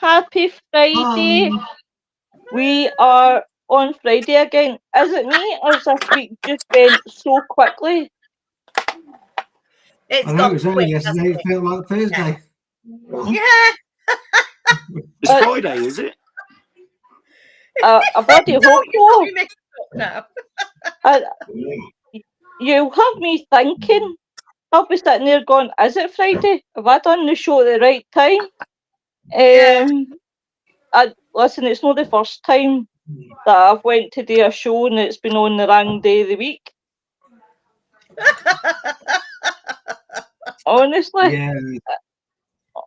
Happy Friday. We are on Friday again. Is it me or is this week just went so quickly? It's I know it was only yesterday, it felt like Thursday. Yeah. It's Friday, is it? I bloody hope so. No. You have me thinking. I'll be sitting there going, is it Friday? Have I done the show at the right time? Listen, it's not the first time that I've went to do a show and it's been on the wrong day of the week. Honestly. Yeah.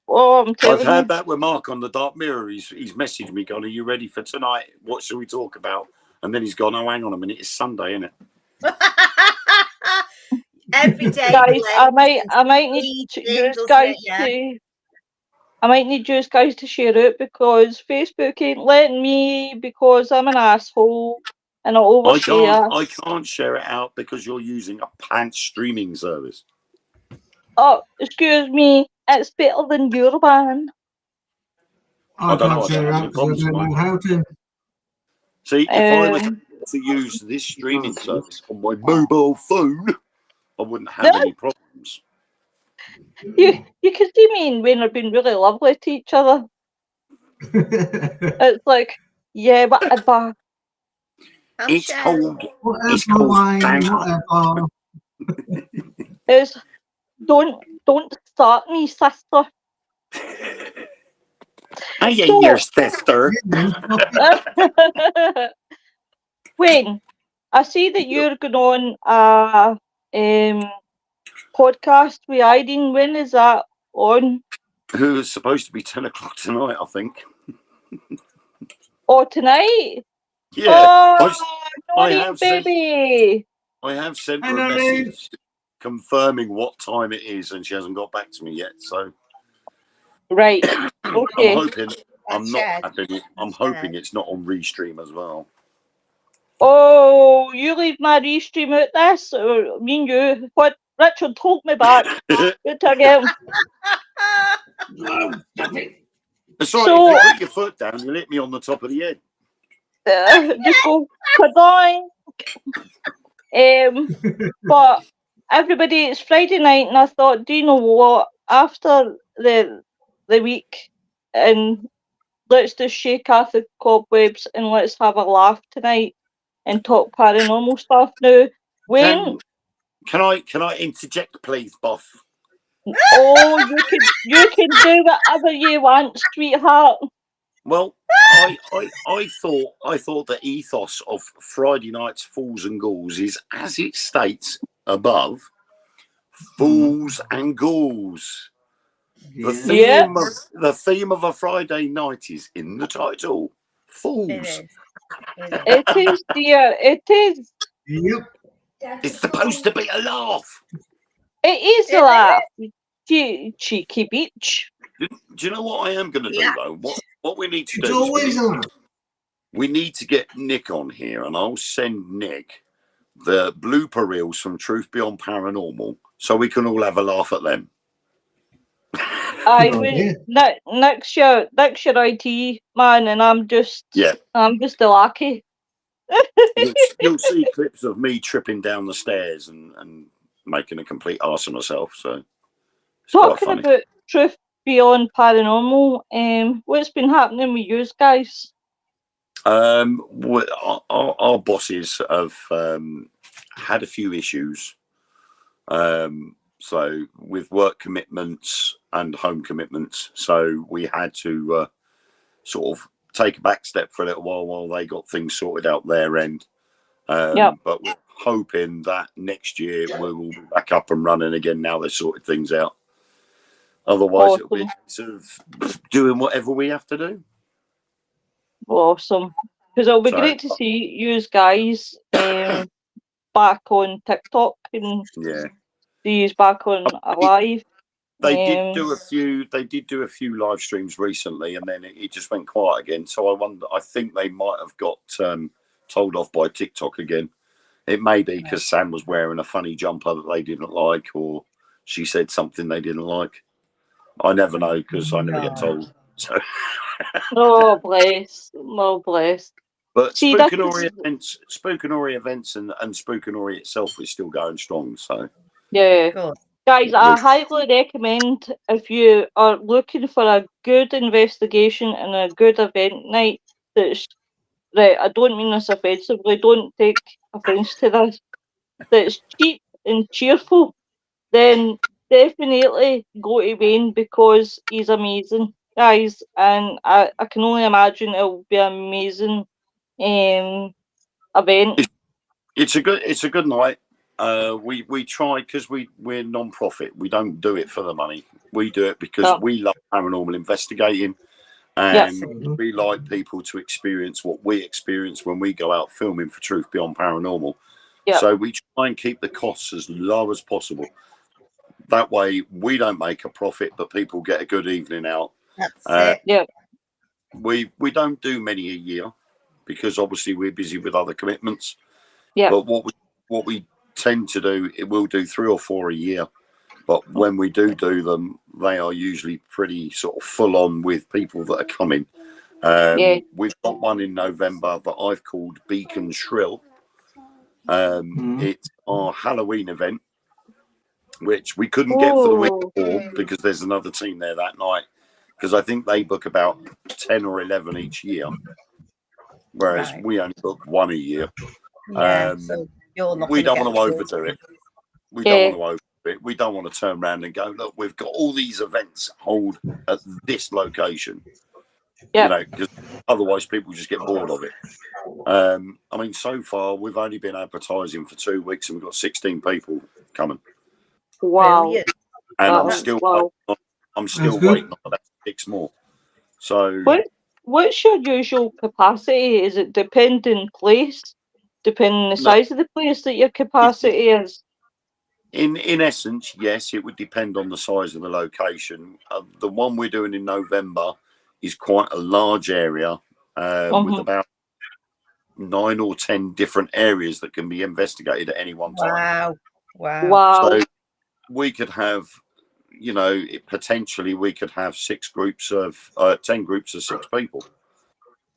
Oh, I'm telling I've had you. that with Mark on the Dark Mirror. He's messaged me, gone, "Are you ready for tonight? What shall we talk about?" And then he's gone, "Oh, hang on a minute, it's Sunday, isn't it?" Every day, guys, I might need you guys to. I might need you guys to share it because Facebook ain't letting me because I'm an asshole and I overshare. I can't share it out because you're using a pants streaming service. Oh, excuse me. It's better than your one. I can't share it out because I don't know how to. See, if I was to use this streaming service on my mobile phone, I wouldn't have any problems. You can see me and Wayne are being really lovely to each other. It's like, yeah, whatever. It's called. It's called. It's don't start me, sister. Hey, your sister. Wayne, I see that you're going on a podcast with Irene. When is that on? Who's supposed to be 10 o'clock tonight, I think. Oh, tonight? Yeah. Noreen, baby. I have sent her a message confirming what time it is, and she hasn't got back to me yet. So, right. Okay. I'm hoping it's not on Restream as well. Oh, you leave my Restream out this? Or me and you? What? Richard, hold me back. Good again. That's right. If you put your foot down, you'll hit me on the top of the head. Just go kadoink. But everybody, it's Friday night, and I thought, do you know what? After the week, and let's just shake off the cobwebs and let's have a laugh tonight and talk paranormal stuff. Now, Wayne, can I interject, please, Boff? Oh, you can do whatever you want, sweetheart. Well, I thought the ethos of Friday night's Fools and Ghouls is, as it states above, Fools and Ghouls. The theme of a Friday night is in the title. Fools. It is, dear. It is. Yep. It's supposed to be a laugh. It is a laugh. Cheeky bitch. Do you know what I am going to do, though? What we need to do always is we need to get Nick on here, and I'll send Nick the blooper reels from Truth Beyond Paranormal so we can all have a laugh at them. I will. Nick's your IT man, and I'm just a lackey. You'll see clips of me tripping down the stairs and making a complete arse of myself. So talking about Truth Beyond Paranormal, what's been happening with you guys? Our bosses have had a few issues. So with work commitments and home commitments, so we had to sort of take a back step for a little while they got things sorted out their end. But we're hoping that next year we will be back up and running again now they've sorted things out. Otherwise, it'll be sort of doing whatever we have to do. Awesome. Because it'll be great to see you guys back on TikTok and see you back on live. They did do a few live streams recently, and then it just went quiet again. So I think they might have got told off by TikTok again. It may be because Sam was wearing a funny jumper that they didn't like, or she said something they didn't like. I never know because I never get told. So Oh, bless. Oh, bless. But See, that Spookanori is, events and Spookanori itself is still going strong. So yeah. Good. Guys, I Yes. highly recommend if you are looking for a good investigation and a good event night that's right, I don't mean this offensively, don't take offence to this, that's cheap and cheerful, then definitely go to Wayne because he's amazing, guys, and I can only imagine it'll be an amazing event. it's a good night. We try because we're non-profit. We don't do it for the money. We do it because Yeah. we love paranormal investigating, Yes. and we like people to experience what we experience when we go out filming for Truth Beyond Paranormal. Yeah. So we try and keep the costs as low as possible. That way, we don't make a profit, but people get a good evening out. That's it. Yeah. We don't do many a year because obviously we're busy with other commitments. Yeah. But what we tend to do, it will do 3 or 4 a year. But when we do them, they are usually pretty sort of full on with people that are coming. Yeah. We've got one in November that I've called Beacon Shrill. It's our Halloween event, which we couldn't get for the week before because there's another team there that night. Because I think they book about 10 or 11 each year, whereas Right. we only book one a year. Yeah. So you're not We gonna don't get want to the full overdo it. We Yeah. don't want to overdo it. We don't want to turn around and go, look, we've got all these events hold at this location. Yeah. You know, because otherwise people just get bored of it. I mean, so far we've only been advertising for 2 weeks and we've got 16 people coming. Wow. Brilliant. And I'm That's- still wow. waiting on about 6 more. So What's your usual capacity? Is it depending place? Depending the size of the place that your capacity is? in essence, yes, it would depend on the size of the location. The one we're doing in November is quite a large area with about 9 or 10 different areas that can be investigated at any one time. Wow. So we could have, you know, potentially we could have 6 groups of 10 groups of 6 people.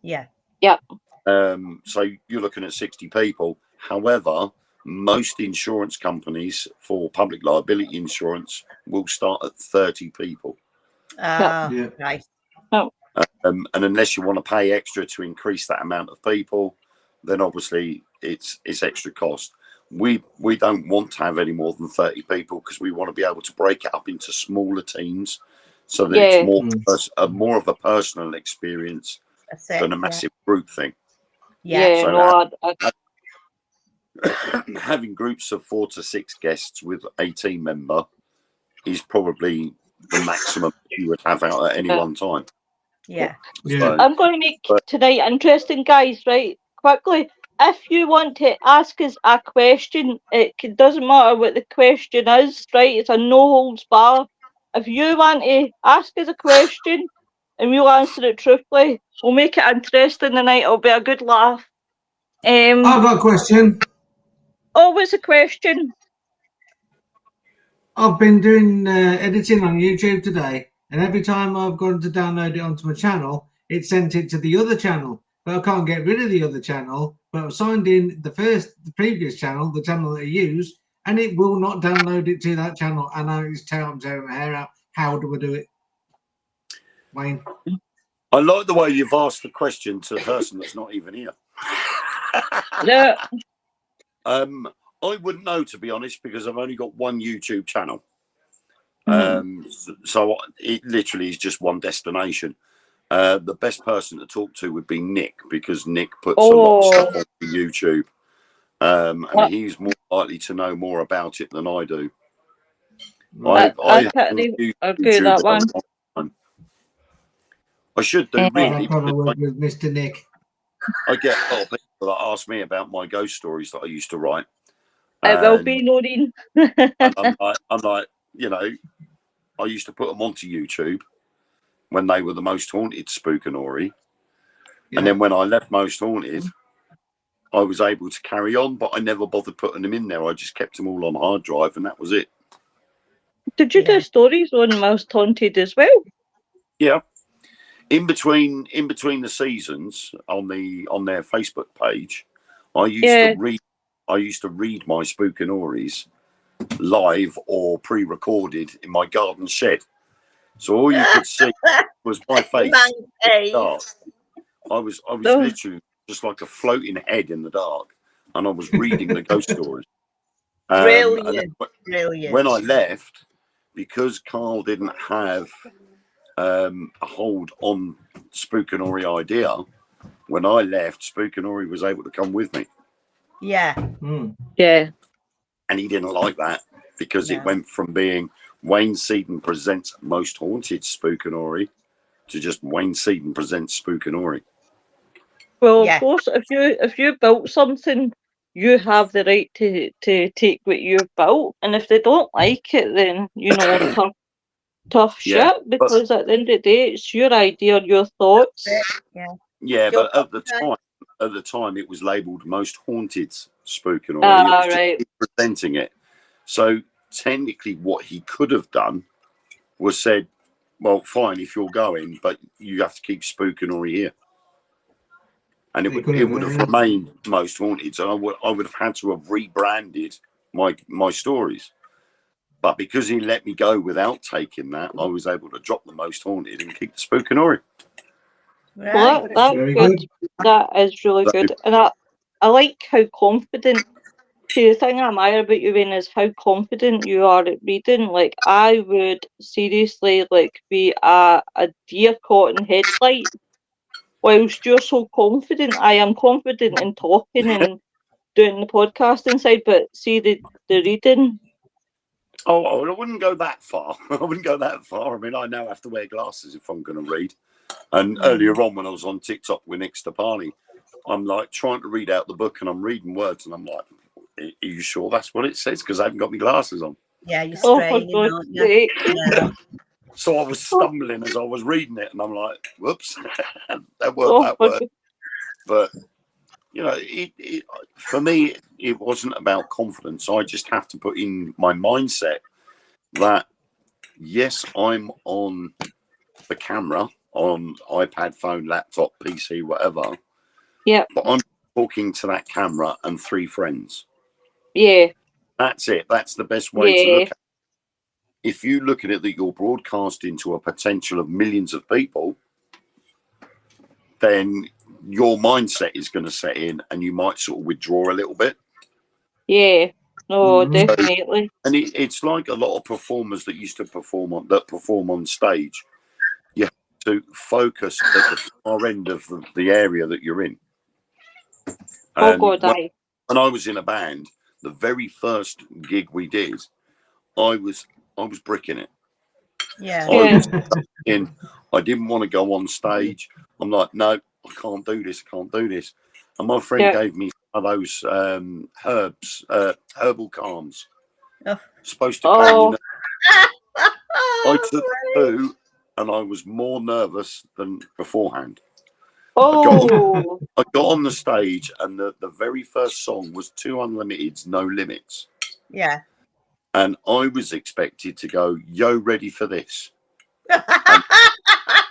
Yeah. Yeah. So you're looking at 60 people. However, most insurance companies for public liability insurance will start at 30 people. Right. And unless you want to pay extra to increase that amount of people, then obviously it's extra cost. We don't want to have any more than 30 people because we want to be able to break it up into smaller teams so that it's more of a personal experience than a massive group thing. Yeah. So having groups of 4 to 6 guests with a team member is probably the maximum you would have out at any one time. Yeah. So, I'm going to make tonight interesting, guys, right? Quickly. If you want to ask us a question, doesn't matter what the question is, right? It's a no holds bar. If you want to ask us a question and we'll answer it truthfully, we'll make it interesting tonight. It'll be a good laugh. I've got a question. Oh, what's the question? I've been doing editing on YouTube today, and every time I've gone to download it onto my channel, it sent it to the other channel. But I can't get rid of the other channel. But I've signed in the previous channel, the channel that I use, and it will not download it to that channel. And I'm tearing my hair out. How do I do it, Wayne? I like the way you've asked the question to a person that's not even here. Yeah. I wouldn't know, to be honest, because I've only got one YouTube channel. So it literally is just one destination. The best person to talk to would be Nick, because Nick puts a lot of stuff on YouTube. And he's more likely to know more about it than I do. I agree that one. I should do, really. I've got to work with Mr. Nick. I get a lot of people that ask me about my ghost stories that I used to write. It will be, Noreen. I'm like, you know, I used to put them onto YouTube when they were the Most Haunted Spookanori. Yeah. And then when I left Most Haunted, I was able to carry on, but I never bothered putting them in there. I just kept them all on hard drive, and that was it. Did you do stories on Most Haunted as well? Yeah. in between the seasons on their Facebook page, I used to read my Spookanori's live or pre-recorded in my garden shed. So all you could see was my face. Dark. I was literally just like a floating head in the dark, and I was reading the ghost stories. Brilliant. When I left, because Carl didn't have a hold on Spookanori idea, when I left, Spookanori was able to come with me. Yeah. Yeah. And he didn't like that because it went from being Wayne Seaton presents Most Haunted Spookanori to just Wayne Seaton presents Spookanori. Well, of course, if you built something, you have the right to take what you've built, and if they don't like it, then tough shit. Because at the end of the day, it's your idea, your thoughts. Yeah, but at the time, it was labelled Most Haunted Spookanori. Right. Presenting it. So technically, what he could have done was said, "Well, fine, if you're going, but you have to keep Spookanori here." And it would have remained Most Haunted. So I would have had to have rebranded my stories. But because he let me go without taking that, I was able to drop the Most Haunted and keep the Spookanori. Right. Well, that's good. That is really good. And I like how confident. See, the thing I admire about you, Wayne, is how confident you are at reading. Like, I would seriously be a deer caught in headlight. Whilst you're so confident, I am confident in talking and doing the podcasting side, but see the reading. Oh, I wouldn't go that far. I wouldn't go that far. I mean, I now have to wear glasses if I'm going to read. And earlier on, when I was on TikTok with Nick Stepani, I'm like trying to read out the book and I'm reading words and I'm like, are you sure that's what it says? Because I haven't got my glasses on. Yeah, you're straining, aren't you? Yeah. So I was stumbling as I was reading it and I'm like, whoops, that weren't that word. But, you know, for me, it wasn't about confidence. I just have to put in my mindset that, yes, I'm on the camera, on iPad, phone, laptop, PC, whatever. Yeah. But I'm talking to that camera and 3 friends. Yeah. That's it. That's the best way to look at it. If you look at it that you're broadcasting to a potential of millions of people, then your mindset is going to set in and you might sort of withdraw a little bit. Yeah. No, definitely. And it's like a lot of performers that used to perform on stage. You have to focus at the far end of the area that you're in. Oh, God, when I was in a band, the very first gig we did, I was bricking it. Yeah. I didn't want to go on stage. I'm like, no, I can't do this. And my friend gave me one of those herbal calms. Supposed to calm you. I took 2 and I was more nervous than beforehand. Oh. I got on the stage and the very first song was 2 Unlimited's No Limits. Yeah. And I was expected to go, yo, ready for this. And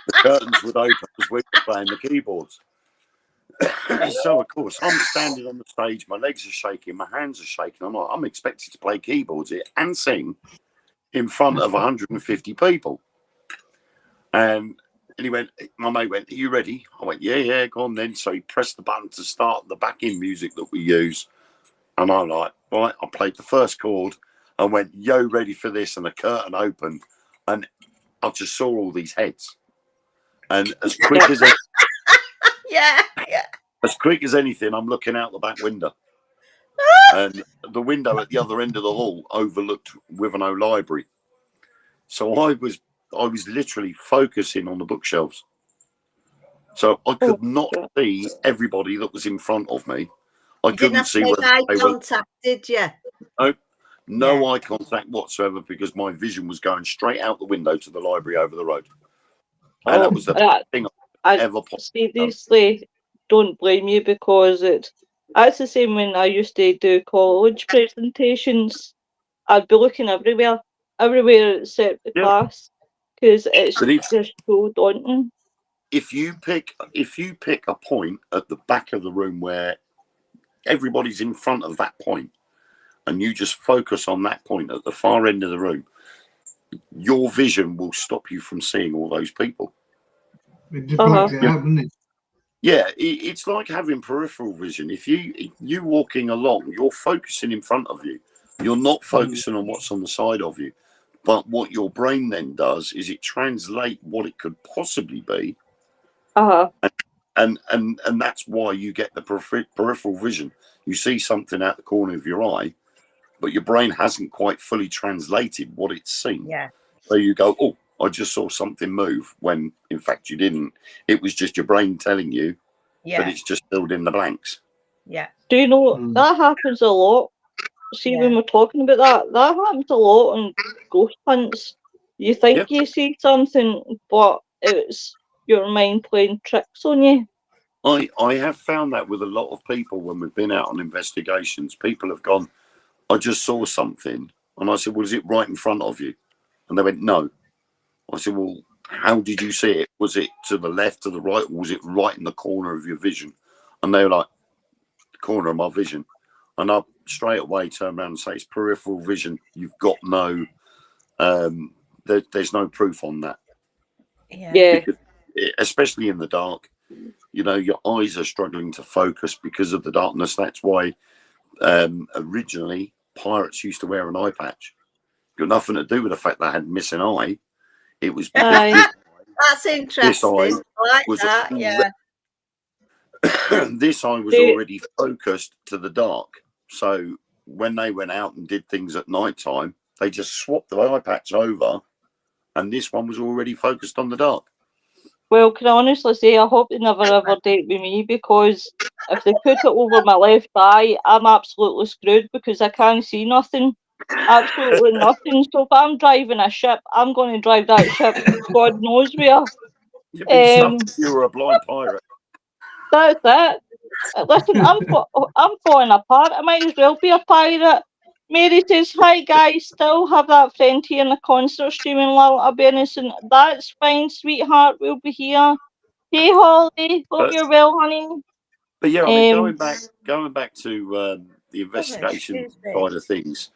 the curtains would open as we were playing the keyboards. So, of course, I'm standing on the stage, my legs are shaking, my hands are shaking. I'm expected to play keyboards here and sing in front of 150 people. And my mate went, are you ready? I went, yeah, go on then. So he pressed the button to start the backing music that we use. And I'm like, right, I played the first chord. I went, yo, ready for this? And the curtain opened. And I just saw all these heads. And as quick as as quick as anything, I'm looking out the back window. And the window at the other end of the hall overlooked Wivenhoe Library. So I was literally focusing on the bookshelves. So I could not see everybody that was in front of me. I couldn't see whether eye contact, did you? No eye contact whatsoever because my vision was going straight out the window to the library over the road. And that was the thing I ever seriously don't blame you because that's the same when I used to do college presentations. I'd be looking everywhere except the class because it's just so daunting. if you pick a point at the back of the room where everybody's in front of that point, and you just focus on that point at the far end of the room, your vision will stop you from seeing all those people. It just blacks it out, doesn't it? Yeah, it's like having peripheral vision. If you walking along, you're focusing in front of you. You're not focusing on what's on the side of you. But what your brain then does is it translates what it could possibly be. And that's why you get the peripheral vision. You see something out the corner of your eye, but your brain hasn't quite fully translated what it's seen. Yeah. So you go, oh, I just saw something move, when in fact you didn't. It was just your brain telling you, but it's just filled in the blanks. Yeah. Do you know that happens a lot? See, when we're talking about that happens a lot on ghost hunts. You think you see something, but it's your mind playing tricks on you. I have found that with a lot of people when we've been out on investigations. People have gone, I just saw something. And I said, well, is it right in front of you? And they went, no. I said, well, how did you see it? Was it to the left, to the right, or was it right in the corner of your vision? And they were like, the corner of my vision. And I straight away turn around and say, it's peripheral vision. You've got no, there's no proof on that. Yeah. Because, especially in the dark, you know, your eyes are struggling to focus because of the darkness. That's why originally pirates used to wear an eye patch. Got nothing to do with the fact that I had a missing eye. It was because that's interesting. I like that. Yeah. This eye was already focused to the dark. So when they went out and did things at night time, they just swapped the eye patch over, and this one was already focused on the dark. Well, can I honestly say, I hope they never ever date with me, because if they put it over my left eye, I'm absolutely screwed because I can't see nothing. Absolutely nothing. So if I'm driving a ship, I'm going to drive that ship God knows where. You'd be stuffed if you were a blind pirate. That's it. Listen, I'm falling apart. I might as well be a pirate. Mary says, hi guys, still have that friend here in the concert streaming. Lol, I'll be innocent. That's fine, sweetheart, we'll be here. Hey Holly, hope you're well, honey. But yeah, I mean, going back to the investigation side of things,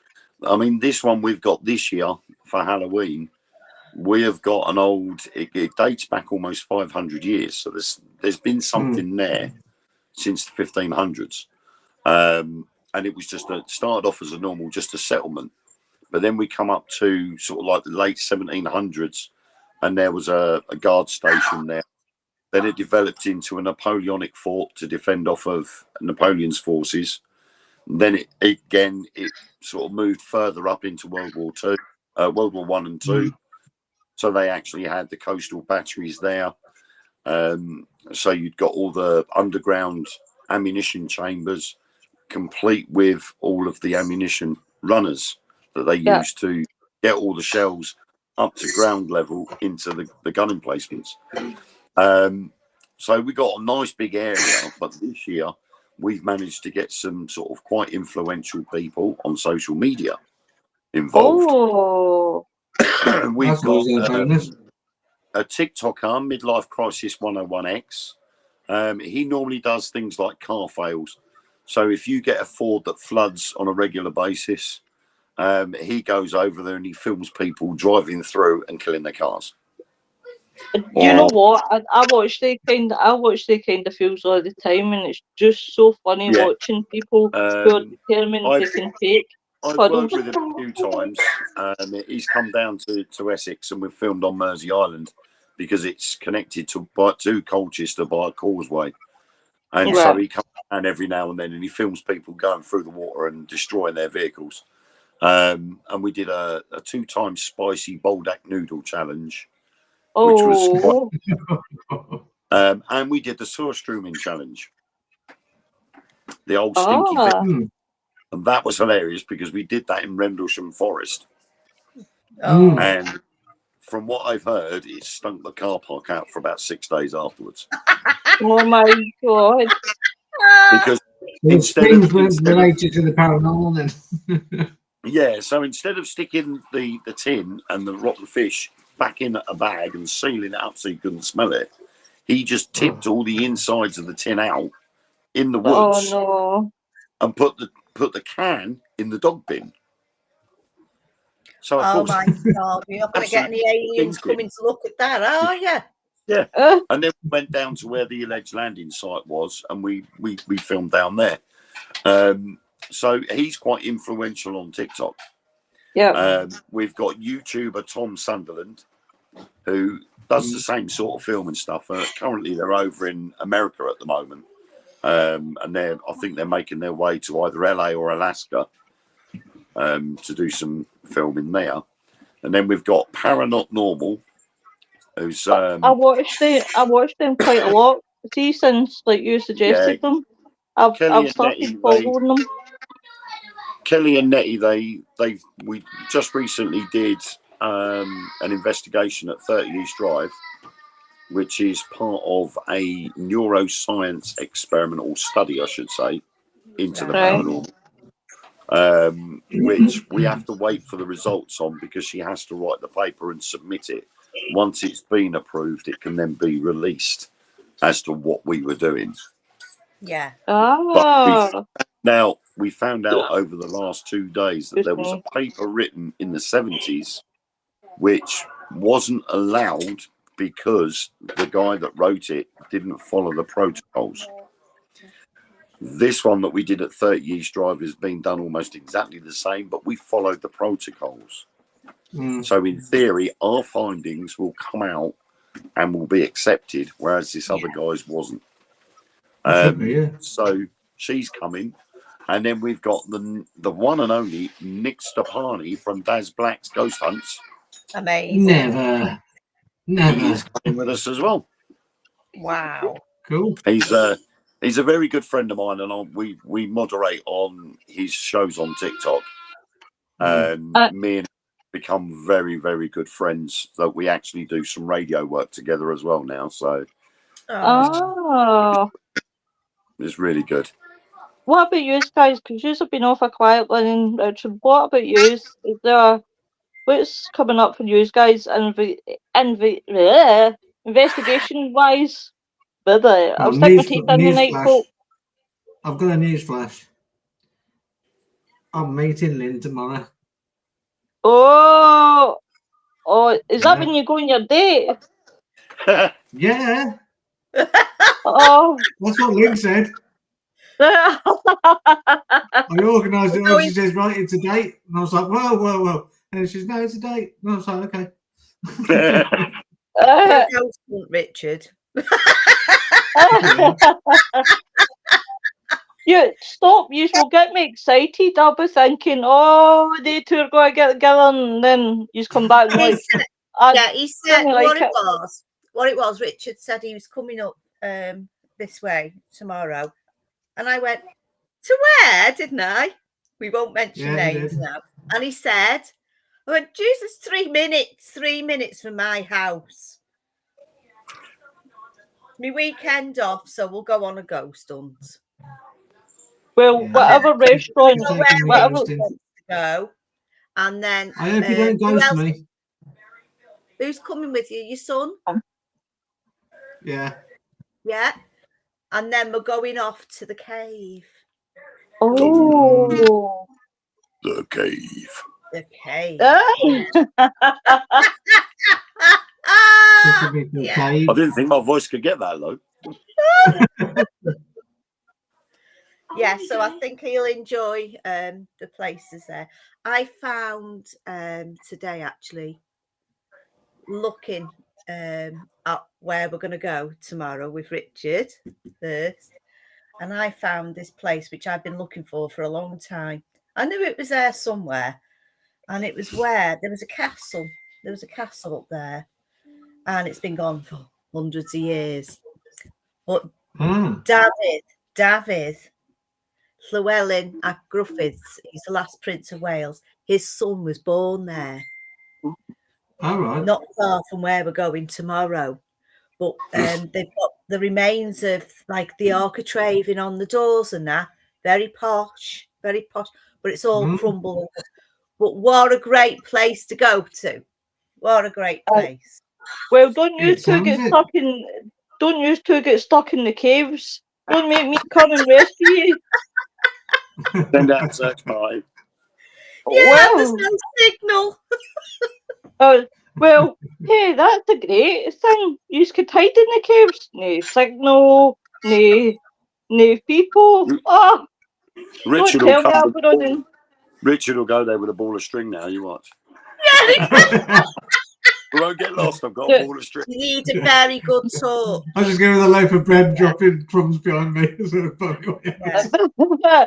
I mean, this one we've got this year for Halloween, we have got an old, it dates back almost 500 years. So there's been something there since the 1500s. And it was started off as a normal, just a settlement. But then we come up to sort of like the late 1700s, and there was a guard station there. Then it developed into a Napoleonic fort to defend off of Napoleon's forces. Then it sort of moved further up into World War One and Two. So they actually had the coastal batteries there. So you'd got all the underground ammunition chambers, complete with all of the ammunition runners that they used to get all the shells up to ground level into the gun emplacements. So we got a nice big area, but this year we've managed to get some sort of quite influential people on social media involved. We've got a TikToker, Midlife Crisis 101X. He normally does things like car fails. So if you get a Ford that floods on a regular basis, he goes over there and he films people driving through and killing their cars. You know what? I watch the kind of films all the time, and it's just so funny watching people who are determined they can take. I've worked with him a few times. He's come down to Essex, and we've filmed on Mersey Island because it's connected to Colchester by a causeway. And so he comes down every now and then, and he films people going through the water and destroying their vehicles. And we did a 2-time spicy Baldock noodle challenge, which was and we did the Surströmming challenge, the old stinky fish. And that was hilarious because we did that in Rendlesham Forest. And from what I've heard, it stunk the car park out for about 6 days afterwards. Oh my God. Because things related to the paranormal then. Yeah, so instead of sticking the tin and the rotten fish back in a bag and sealing it up so you couldn't smell it, he just tipped all the insides of the tin out in the woods and put the can in the dog bin. So oh my God, you're not going to get any aliens coming to look at that, are you? Yeah. And then we went down to where the alleged landing site was, and we filmed down there. So he's quite influential on TikTok. Yeah. We've got YouTuber Tom Sunderland, who does the same sort of film and stuff. Currently, they're over in America at the moment, and I think they're making their way to either LA or Alaska to do some filming there. And then we've got Paranormal, who's I watched them quite a lot. See, since like you suggested them, I've started following them. Kelly and Nettie, we just recently did an investigation at 30 East Drive, which is part of a neuroscience experimental study, I should say, into the paranormal, which we have to wait for the results on because she has to write the paper and submit it. Once it's been approved, it can then be released as to what we were doing. Yeah. But now, we found out over the last 2 days that there was a paper written in the 70s which wasn't allowed because the guy that wrote it didn't follow the protocols. This one that we did at 30 East Drive has been done almost exactly the same, but we followed the protocols. So in theory, our findings will come out and will be accepted, whereas this other guy's wasn't. So she's coming. And then we've got the one and only Nick Stepani from Daz Black's Ghost Hunts. Amazing. Never. He is coming with us as well. Wow. Cool. He's a very good friend of mine, and we moderate on his shows on TikTok. And me and him become very, very good friends. So we actually do some radio work together as well now. So it's really good. What about you guys? Because you have been off a quiet one, and Richard. What about you? Is there what's coming up for you guys? Investigation wise, I'll stick my teeth in the night coat. I've got a news flash. I'm meeting Lynn tomorrow. Oh, is that when you go on your date? Yeah. Oh, that's what Lynn said. I organised it all. She says, right, it's a date. And I was like, whoa. And she says, no, it's a date. And I was like, okay. Richard. You stop. You will get me excited. I'll be thinking, they two are going to get together, and then you come back and like, he said what it was. Richard said he was coming up this way tomorrow, and I went to where? Didn't I? We won't mention names now. And he said, I went, Jesus, 3 minutes. 3 minutes from my house. My weekend off, so we'll go on a ghost hunt. Well, whatever restaurant, whatever to go, and then I hope you don't ghost me. Who's coming with you? Your son? Yeah. Yeah. And then we're going off to the cave. Oh. The cave. The cave. I didn't think my voice could get that low. Yeah, so I think he'll enjoy the places there. I found today actually looking at where we're going to go tomorrow with Richard first, and I found this place which I've been looking for a long time. I knew it was there somewhere, and it was where there was a castle. There was a castle up there, and it's been gone for hundreds of years. But David Llewellyn ap Gruffydd, he's the last Prince of Wales. His son was born there. All right. Not far from where we're going tomorrow. But they've got the remains of like the architrave on the doors and that. Very posh. But it's all crumbled. But what a great place to go to. What a great place. Well, don't you two get stuck in don't you two get stuck in the caves. Don't make me come and rescue you. Send out search party. Yeah, there's Well, no signal. well, hey, that's a great thing. You could hide in the caves. No signal, no people. Oh, don't Richard will tell me come. I'll be running. Richard will go there with a ball of string now. You watch. We won't get lost. I've got a ball of string. You need a very good talk. I was just going with a loaf of bread, dropping crumbs behind me. So Yeah.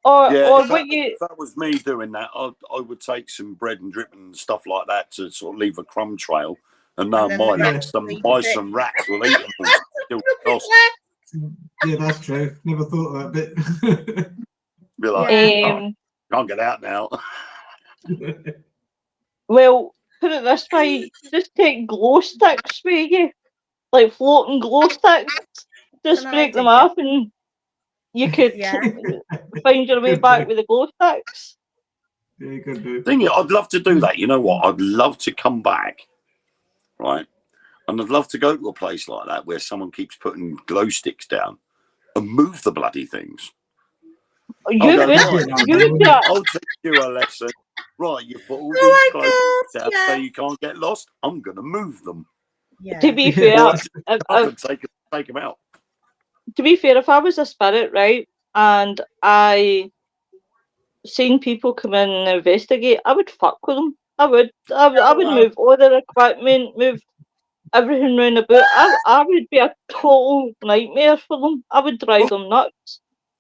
or Yeah, if what you? that was me doing that, I would take some bread and drip and stuff like that to sort of leave a crumb trail. And no, then my the rats, some mice and rats will eat them all. Still lost. Yeah, that's true. Never thought of that bit. Be like, Yeah. can't get out now. Well, put it this way: just take glow sticks with you, like floating glow sticks. Just An break them idea. off, and you could Yeah. find your way Good back point. with the glow sticks. Yeah, you could do. Thing is, I'd love to do that. You know what? I'd love to come back, right? And I'd love to go to a place like that where someone keeps putting glow sticks down and move the bloody things. You I'll would, go, right, you would do it. I'll teach you a lesson. Right, you've put all Oh these my glow God, sticks down yeah. so you can't get lost. I'm going to move them. Yeah. To be Yeah. fair, Or I if, can take them out. to be fair, if I was a spirit, right, and I seen people come in and investigate, I would fuck with them. I would wow. move all their equipment, move everything round about. I would be a total nightmare for them. I would drive them nuts.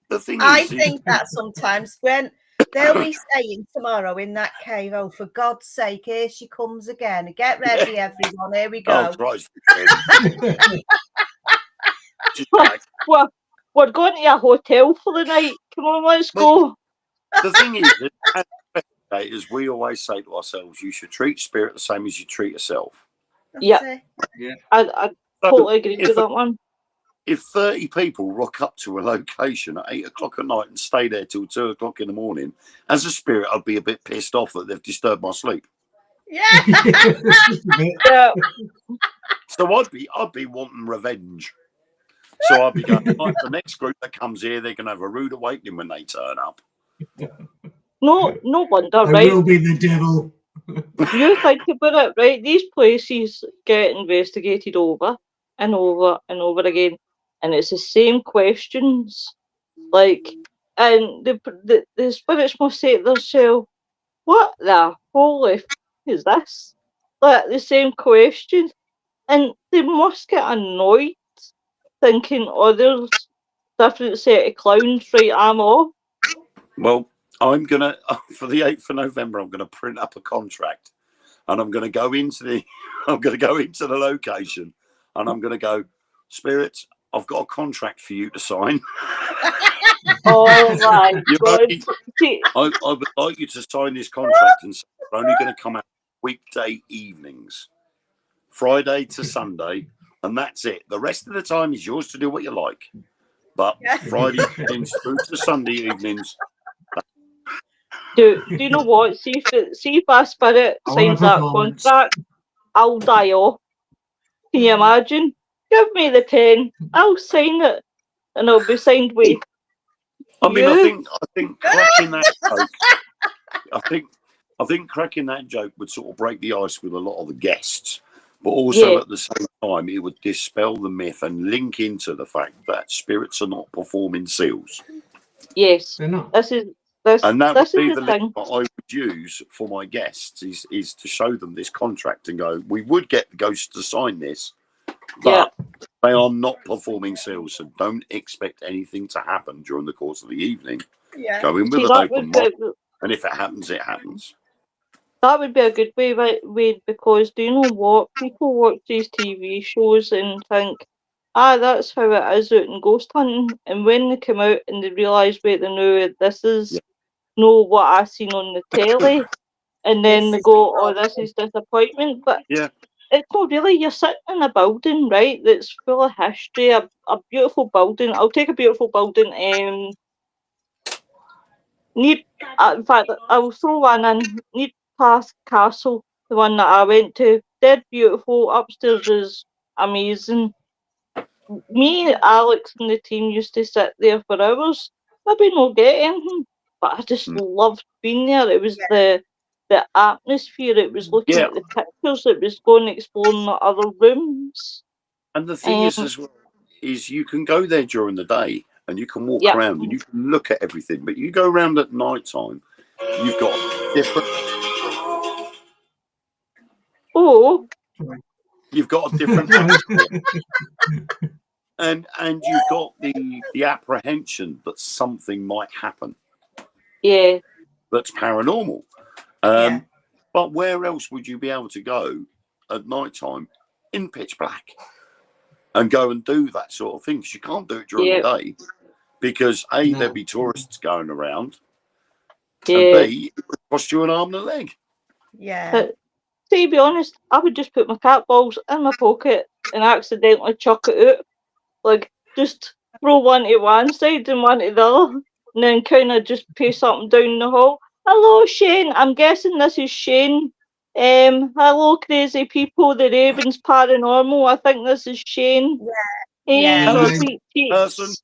The thing I is, think that sometimes when they'll be saying tomorrow in that cave, oh, for God's sake, here she comes again. Get ready, everyone. Here we oh go. Christ, just like, We're going to a hotel for the night. Come on, let's go. the thing is, as investigators, we always say to ourselves, you should treat spirit the same as you treat yourself. That's Yeah. it. I So totally agree with that one. if 30 people rock up to a location at 8 o'clock at night and stay there till 2 o'clock in the morning, as a spirit, I'd be a bit pissed off that they've disturbed my sleep. Yeah. Just a bit. Yeah. So I'd be wanting revenge. So I'd be going, like, the next group that comes here, they're going to have a rude awakening when they turn up. No wonder, I right? will be the devil. You think about it, right? These places get investigated over and over and over again, and it's the same questions. Like, and the spirits must say to themselves, "What the holy f is this?" Like the same questions, and they must get annoyed thinking, "Oh, there's different set of clowns." Right, I'm off. Well, I'm going to, for the 8th of November, I'm going to print up a contract and I'm going to go into the location and I'm going to go, spirits, I've got a contract for you to sign. Oh my You God! only- See, I would like you to sign this contract and say we're only going to come out weekday evenings, Friday to Sunday, and that's it. The rest of the time is yours to do what you like. But Friday evenings through to Sunday evenings. do you know what? See if our spirit I want a signs that performance. contract, I'll die off. Can you imagine? Give me the pen. I'll sign it, and it'll be signed with I mean, you. I think cracking that joke. I think cracking that joke would sort of break the ice with a lot of the guests, but also Yeah. at the same time it would dispel the myth and link into the fact that spirits are not performing seals. Yes. They're not. This is And that would be the the link thing. that I would use for my guests is to show them this contract and go, we would get the ghost to sign this, but they are not performing seals, so don't expect anything to happen during the course of the evening. Yeah. Go in with See, an that open would mind, be and if it happens, it happens. that would be a good way because do you know what? People watch these TV shows and think, that's how it is out in ghost hunting, and when they come out and they realise, wait, they know this is no what I seen on the telly, and then This they is go, the oh, this is disappointment. But Yeah. it's not really. You're sitting in a building, right, that's full of history, a beautiful building. I'll take a beautiful building. In fact, I'll throw one in. Need Path Castle, the one that I went to. Dead beautiful. Upstairs is amazing. me, Alex, and the team used to sit there for hours. Maybe not get anything, but I just loved being there. It was the atmosphere. It was looking Yeah. at the pictures. It was going exploring the other rooms. And the thing is, as well, is you can go there during the day and you can walk Yep. around and you can look at everything, but you go around at night time, you've got different. Oh, You've got a different atmosphere, and you've got the apprehension that something might happen. yeah. That's paranormal. Yeah. But where else would you be able to go at night time in pitch black and go and do that sort of thing? Because you can't do it during the day because A, No. there'd be tourists going around, Yeah. and B, it would cost you an arm and a leg. Yeah. But to be honest, I would just put my cat balls in my pocket and accidentally chuck it out. Like, just throw one to one side and one to the other, and then kind of just pace something down the hall. Hello, Shane. I'm guessing this is Shane. Hello, crazy people. The Ravens Paranormal. I think this is Shane. Hey, Yeah. your Hey. sweet Person. cheeks.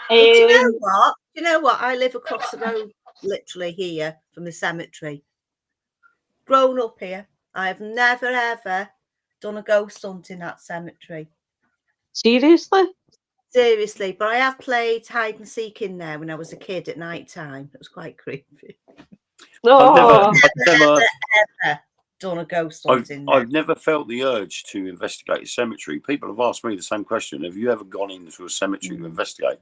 But you know what? You know what? I live across the road, literally here from the cemetery. Grown up here, I've never ever done a ghost hunt in that cemetery. Seriously? Seriously, but I have played hide and seek in there when I was a kid at night time. It was quite creepy. Oh, I've never Ever done a ghost hunt in there. I've never felt the urge to investigate a cemetery. People have asked me the same question. Have you ever gone into a cemetery to investigate?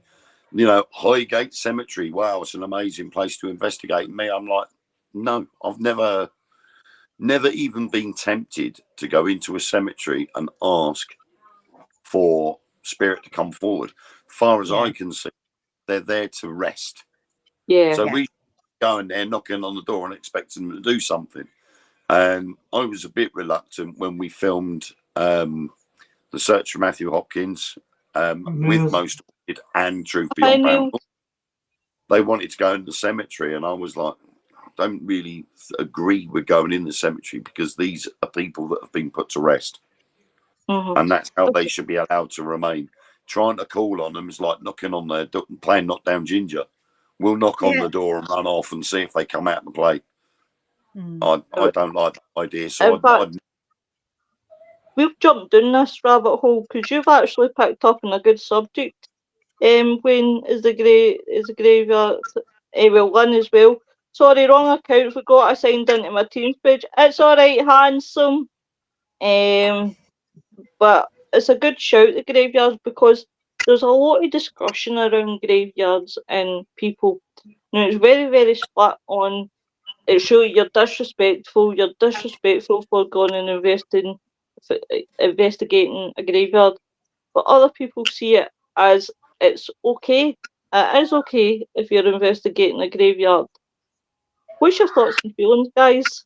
You know, Highgate Cemetery. Wow, it's an amazing place to investigate. Me, I'm like, no, I've never even been tempted to go into a cemetery and ask for spirit to come forward. Far as I can see, they're there to rest. yeah. So we go in there knocking on the door and expecting them to do something. And I was a bit reluctant when we filmed The Search for Matthew Hopkins with Most Haunted and Truth I Beyond knew. Paranormal. They wanted to go into the cemetery, and I was like, I don't really agree with going in the cemetery because these are people that have been put to rest. And that's how they should be allowed to remain. Trying to call on them is like knocking on their door, playing Knock Down Ginger. We'll knock on the door and run off and see if they come out and play. I don't like that idea. So In fact, we've jumped down this rabbit hole because you've actually picked up on a good subject. When is the graveyard? Well, Lynn as well. Sorry, wrong account. We got assigned into my Teams page. It's all right, handsome. But it's a good shout, the graveyards, because there's a lot of discussion around graveyards and people. Now, it's very, very split on it's really you're disrespectful for going and investigating a graveyard. But other people see it as it's okay. It is okay if you're investigating a graveyard. What's your thoughts and feelings, guys?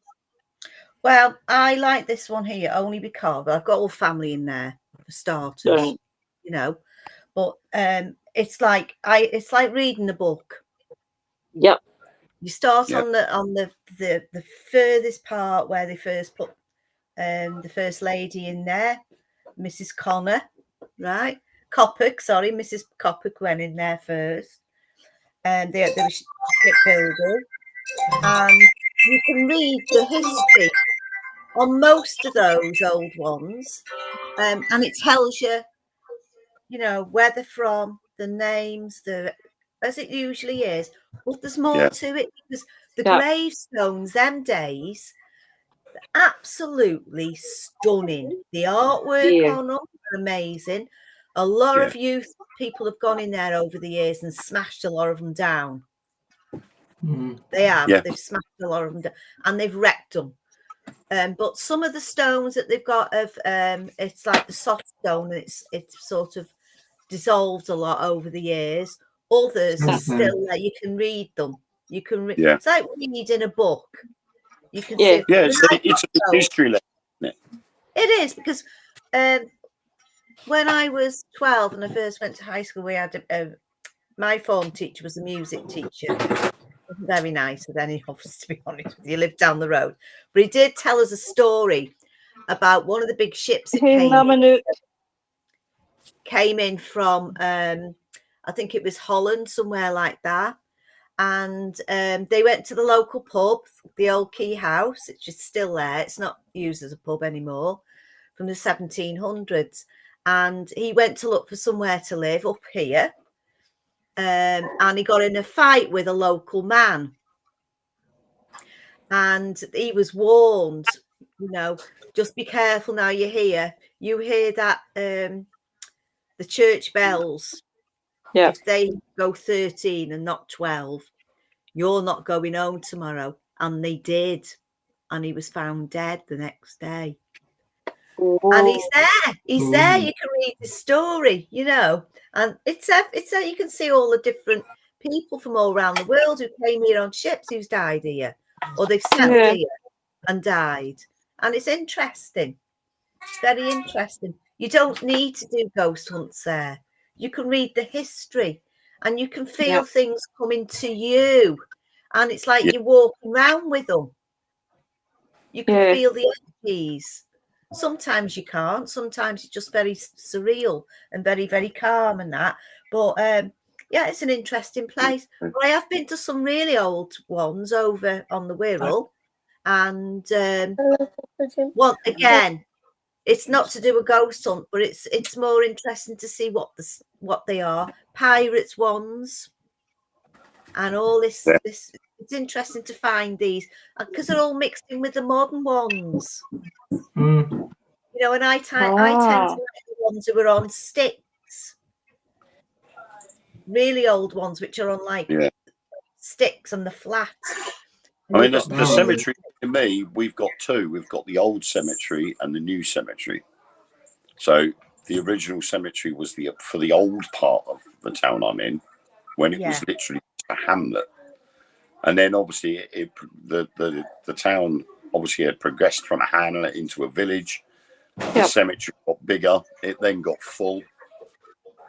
Well, I like this one here only because I've got all family in there for starters, you know. But it's like reading a book. Yep. You start on the furthest part where they first put the first lady in there, Mrs. Connor, right? Mrs. Coppock went in there first. And they were shipbuilders. And you can read the history on most of those old ones. And it tells you, you know, where they're from, the names, as it usually is. But there's more to it because the gravestones, them days, absolutely stunning. The artwork on them are amazing. A lot of youth people have gone in there over the years and smashed a lot of them down. They have. They've smashed a lot of them down and they've wrecked them. But some of the stones that they've got it's like the soft stone, and it's sort of dissolved a lot over the years. Others are still there. You can read them. You can read. It's like reading a book. You can see. It's a history lesson, isn't it? It is because when I was 12 and I first went to high school, we had my form teacher was a music teacher. Wasn't very nice with any of us, to be honest with you. He lived down the road, but he did tell us a story about one of the big ships that came. came in from, I think it was Holland, somewhere like that. And they went to the local pub, the Old Key House, which is still there. It's not used as a pub anymore, from the 1700s. And he went to look for somewhere to live up here. And he got in a fight with a local man. And he was warned, you know, just be careful now you're here. You hear that, the church bells. Yeah. If they go 13 and not 12, you're not going home tomorrow. And they did. And he was found dead the next day. And he's there. He's there. You can read the story, you know. And it's you can see all the different people from all around the world who came here on ships who's died here, or they've settled here and died. And it's interesting. It's very interesting. You don't need to do ghost hunts there. You can read the history and you can feel things coming to you. And it's like you're walking around with them. You can feel the energies. Sometimes you can't. Sometimes it's just very surreal and very, very calm and that. But it's an interesting place. But I have been to some really old ones over on the Wirral. And well, again, it's not to do a ghost hunt, but it's more interesting to see what they are. Pirates ones and all this. This it's interesting to find these because they're all mixed in with the modern ones. You know, and I tend to like the ones who were on sticks, really old ones, which are on like sticks on the flat. I mean, the cemetery, to me, we've got two. We've got the old cemetery and the new cemetery. So the original cemetery was for the old part of the town I'm in, when it was literally a hamlet. And then obviously the town obviously had progressed from a hamlet into a village. The cemetery got bigger. It then got full.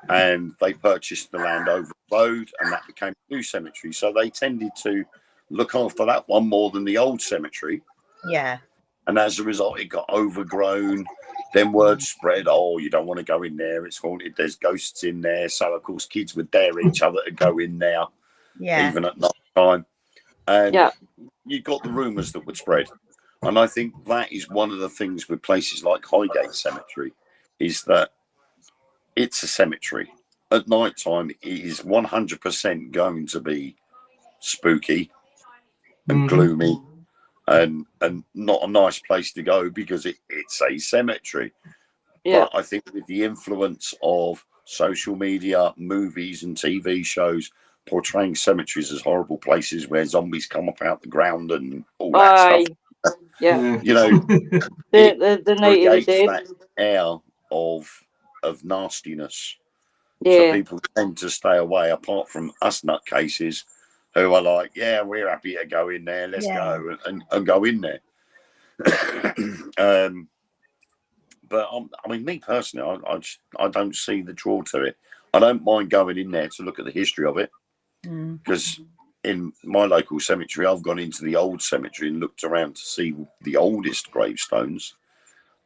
And they purchased the land over the road, and that became a new cemetery. So they tended to look after that one more than the old cemetery. Yeah. And as a result, it got overgrown. Then word spread, oh, you don't want to go in there. It's haunted. There's ghosts in there. So, of course, kids would dare each other to go in there, even at night time. And you got the rumours that would spread. And I think that is one of the things with places like Highgate Cemetery, is that it's a cemetery. At night time, it is 100% going to be spooky and gloomy and not a nice place to go because it's a cemetery. But I think with the influence of social media, movies and TV shows portraying cemeteries as horrible places where zombies come up out the ground and all that stuff. You know, the night of the dead. that air of nastiness. So people tend to stay away, apart from us nutcases who are like, we're happy to go in there, let's go and go in there. But I mean, me personally, I don't see the draw to it. I don't mind going in there to look at the history of it, because in my local cemetery, I've gone into the old cemetery and looked around to see the oldest gravestones,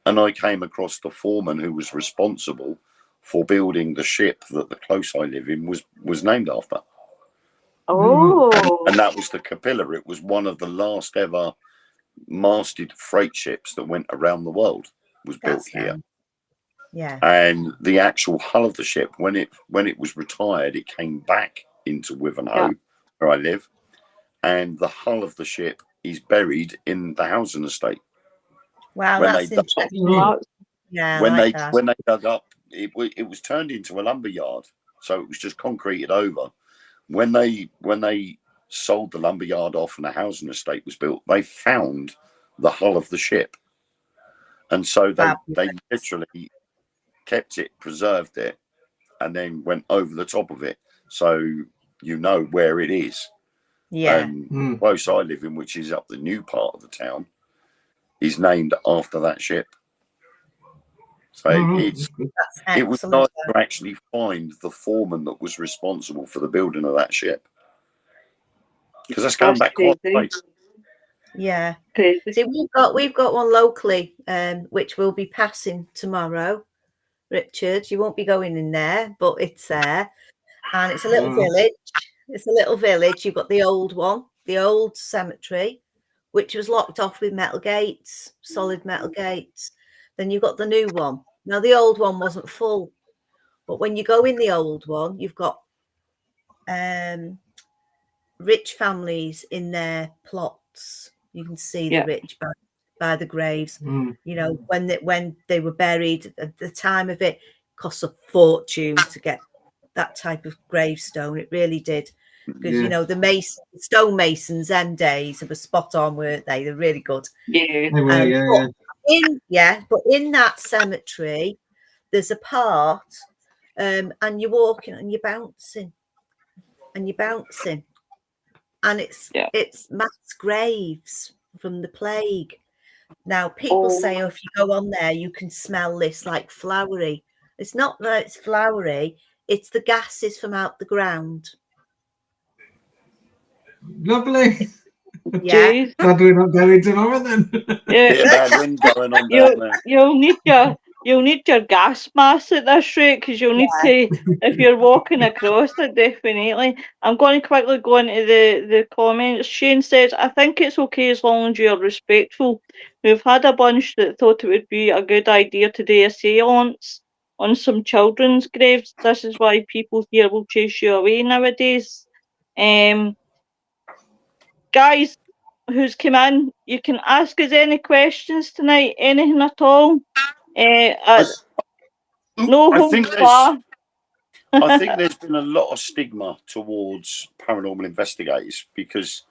and I came across the foreman who was responsible for building the ship that the close I live in was named after. Oh. And that was the Capilla. It was one of the last ever masted freight ships that went around the world. Was built here. Yeah. And the actual hull of the ship, when it was retired, it came back into Wivenhoe, where I live, and the hull of the ship is buried in the housing estate. Wow, that's interesting. When they dug up, it was turned into a lumber yard, so it was just concreted over. When they sold the lumber yard off and a housing estate was built, they found the hull of the ship. And so they literally kept it, preserved it, and then went over the top of it. So you know where it is. Yeah. Close I live in, which is up the new part of the town, is named after that ship. So it was nice to actually find the foreman that was responsible for the building of that ship. Because that's going back quite a way. Yeah. See, we've got one locally, which we'll be passing tomorrow. Richard. You won't be going in there, but it's there. And it's a little Oh. village. It's a little village. You've got the old one, the old cemetery, which was locked off with metal gates, solid metal gates. Then you've got the new one. Now, the old one wasn't full, but when you go in the old one, you've got rich families in their plots. You can see the rich by the graves. You know, when they were buried at the time of it, cost a fortune to get that type of gravestone. It really did, because you know the stonemasons them days were spot on, weren't they? They're really good. Yeah. But in that cemetery, there's a part, and you're walking and you're bouncing, and it's mass graves from the plague. Now, people say, oh, if you go on there, you can smell this like flowery. It's not that it's flowery, it's the gases from out the ground. Lovely. Yeah. Glad we're not going tomorrow then. Bit of bad wind going on down there. You'll need your gas mask at this rate, because you'll need to, if you're walking across it, definitely. I'm going to quickly go into the comments. Shane says, I think it's okay as long as you're respectful. We've had a bunch that thought it would be a good idea to do a seance on some children's graves. This is why people here will chase you away nowadays. Guys who's come in, you can ask us any questions tonight, anything at all. No holds barred. I think there's been a lot of stigma towards paranormal investigators, because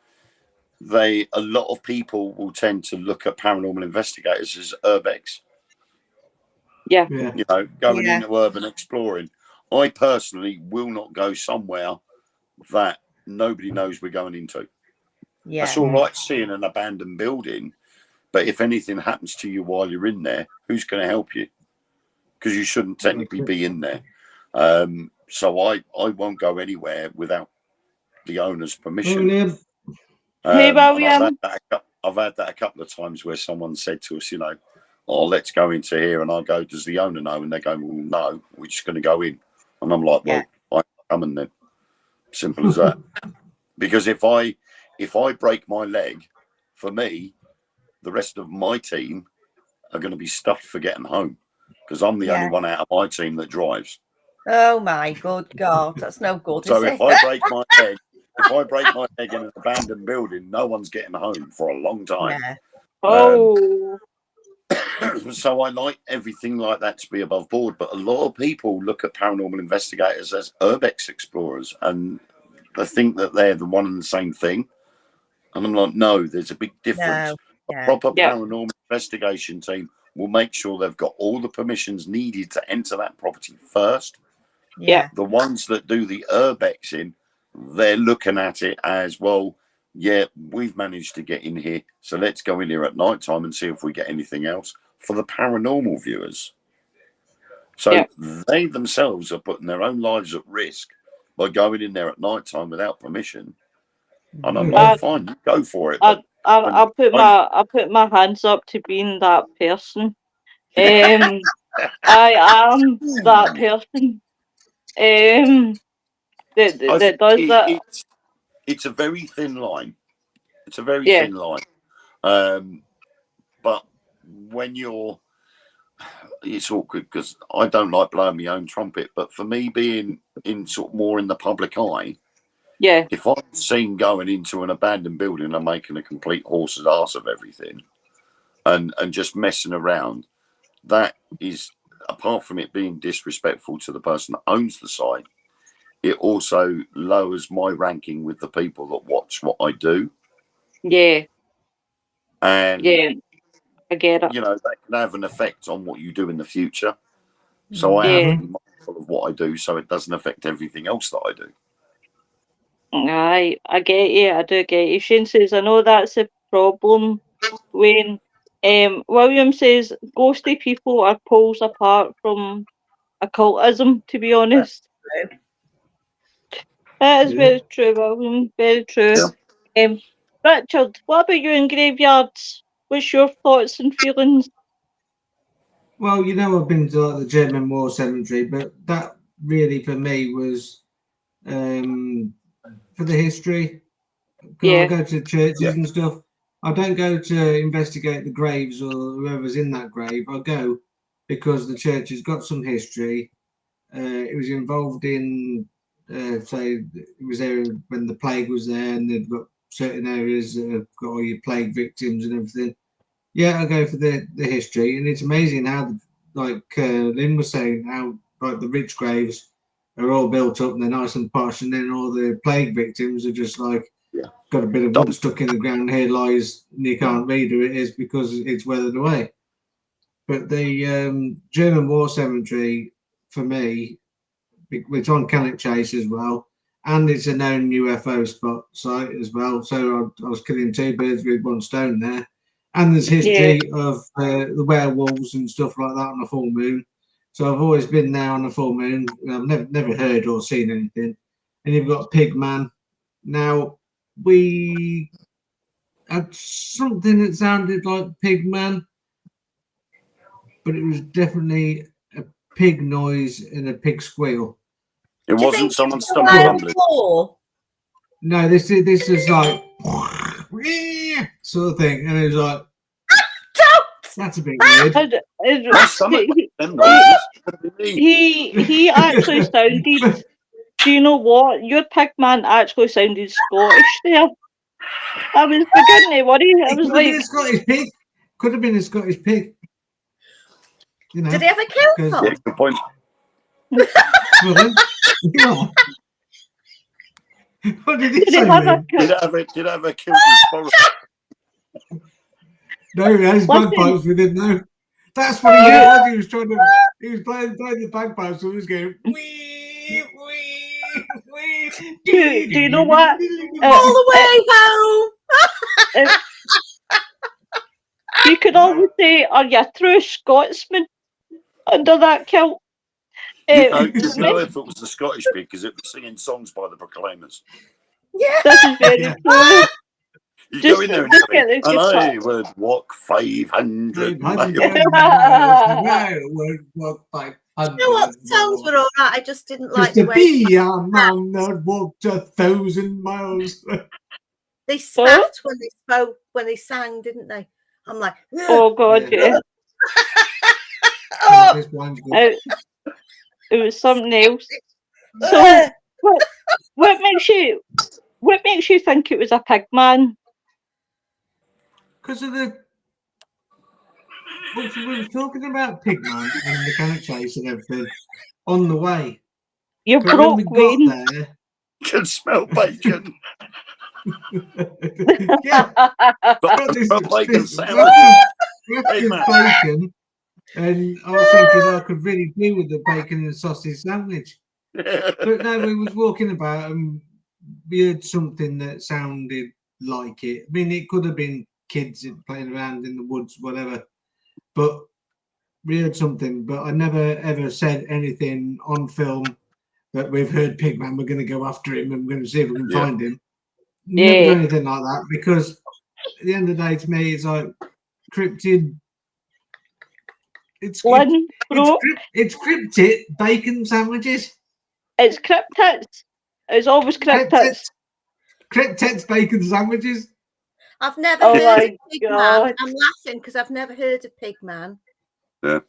a lot of people will tend to look at paranormal investigators as urbex. Yeah. You know, going into urban exploring. I personally will not go somewhere that nobody knows we're going into. Yeah. That's all right seeing an abandoned building, but if anything happens to you while you're in there, who's going to help you? Because you shouldn't technically be in there. So I won't go anywhere without the owner's permission. Hey, William. I've had that a couple of times where someone said to us, you know, oh, let's go into here. And I go, does the owner know? And they go, well, no, we're just going to go in. And I'm like, well, I'm coming then. Simple as that. Because if I break my leg, for me, the rest of my team are going to be stuffed for getting home, because I'm the only one out of my team that drives. Oh my good God, that's no good. So if I break my leg, in an abandoned building, no one's getting home for a long time. Yeah. So I like everything like that to be above board, but a lot of people look at paranormal investigators as urbex explorers, and they think that they're the one and the same thing. And I'm like, no, there's a big difference. A proper paranormal investigation team will make sure they've got all the permissions needed to enter that property first. Yeah. The ones that do the urbexing, they're looking at it as, well, yeah, we've managed to get in here, so let's go in here at night time and see if we get anything else for the paranormal viewers. So they themselves are putting their own lives at risk by going in there at night time without permission. And I'm like, fine, you go for it. I put my hands up to being that person. I am that person. That does that. It's a very thin line. It's a very thin line. But when it's awkward because I don't like blowing my own trumpet. But for me, being in sort of more in the public eye, if I'm seen going into an abandoned building and making a complete horse's ass of everything, and just messing around, that is, apart from it being disrespectful to the person that owns the site, it also lowers my ranking with the people that watch what I do. Yeah. And I get it. You know, that can have an effect on what you do in the future. So I have to be mindful of what I do so it doesn't affect everything else that I do. Aye, I get you. I do get you. Shane says, I know that's a problem, Wayne. William says, ghosty people are poles apart from occultism, to be honest. That is very true, William. Very true. Yeah. Richard, what about you in graveyards? What's your thoughts and feelings? Well, you know, I've been to like the German War Cemetery, but that really for me was for the history. Because I Yeah. go to churches Yeah. and stuff. I don't go to investigate the graves or whoever's in that grave. I go because the church has got some history. It was involved in, say, it was there when the plague was there, and they've got certain areas that have got all your plague victims and everything. Yeah, I go for the history, and it's amazing how, like Lynn was saying, how like the rich graves are all built up and they're nice and posh, and then all the plague victims are just like Yeah. got a bit of wood Dump. stuck in the ground. Here lies, and you can't read who it is because it's weathered away. But the German War Cemetery, for me, it's on Cannock Chase as well, and it's a known UFO spot site as well. So I was killing two birds with one stone there. And there's Yeah. history of the werewolves and stuff like that on a full moon. So I've always been there on a full moon. I've never heard or seen anything. And you've got Pigman. Now we had something that sounded like Pigman, but it was definitely a pig noise and a pig squeal. It Do you wasn't think someone it's a stomach wild rumbling. boar? No, this is like sort of thing, and it was like that's a bit weird. My stomach he, them noises. he actually sounded. Do you know what? Your pigman actually sounded Scottish there. I was beginning to worry. I It was could have been like, a Scottish pig. Could have been a Scottish pig. You know, Did he have a kilt because on? Yeah, good point. well, then, what? What did he did he say, have a Lynn? Did it have a kilt and sparrow? No, he had his Listen. bagpipes with him. No, that's what he was. He was trying to. He was playing the bagpipes, so he was going wee wee wee. Do you know what? All the way home. You could always say, "Are you a true Scotsman?" Under that kilt. You For know me, if it was the Scottish pig because it was singing songs by the Proclaimers. Yeah. this is very Yeah. true. You Just- go in there and just say, get the and guitar. I would walk 500 miles. Yeah. Walk 500 You know what? Songs miles. were all right. I just didn't like Just the to way be a man that walked 1,000 miles. they spat when they spoke, when they sang, didn't they? I'm like, Oh God, yeah. oh, This wine's good. It was something else. So what makes you think it was a pig man? Because of the. We were talking about Pigman and the Cannock Chase and everything on the way. You But when we broke got Wayne. there, Can smell bacon. yeah, But got this bacon this sandwich. bacon, and I was thinking I could really do with the bacon and sausage sandwich. But no, we was walking about and we heard something that sounded like it. I mean, it could have been kids playing around in the woods, whatever. But we heard something. But I never ever said anything on film that we've heard Pigman. We're going to go after him and we're going to see if we can Yeah. find him. Never do Yeah. anything like that because at the end of the day, to me, it's like cryptid. It's cryptid bacon sandwiches. It's cryptids. It's always cryptids. Cryptids bacon sandwiches. I've never Oh heard my of Pigman. God. I'm laughing because I've never heard of Pigman. Yeah.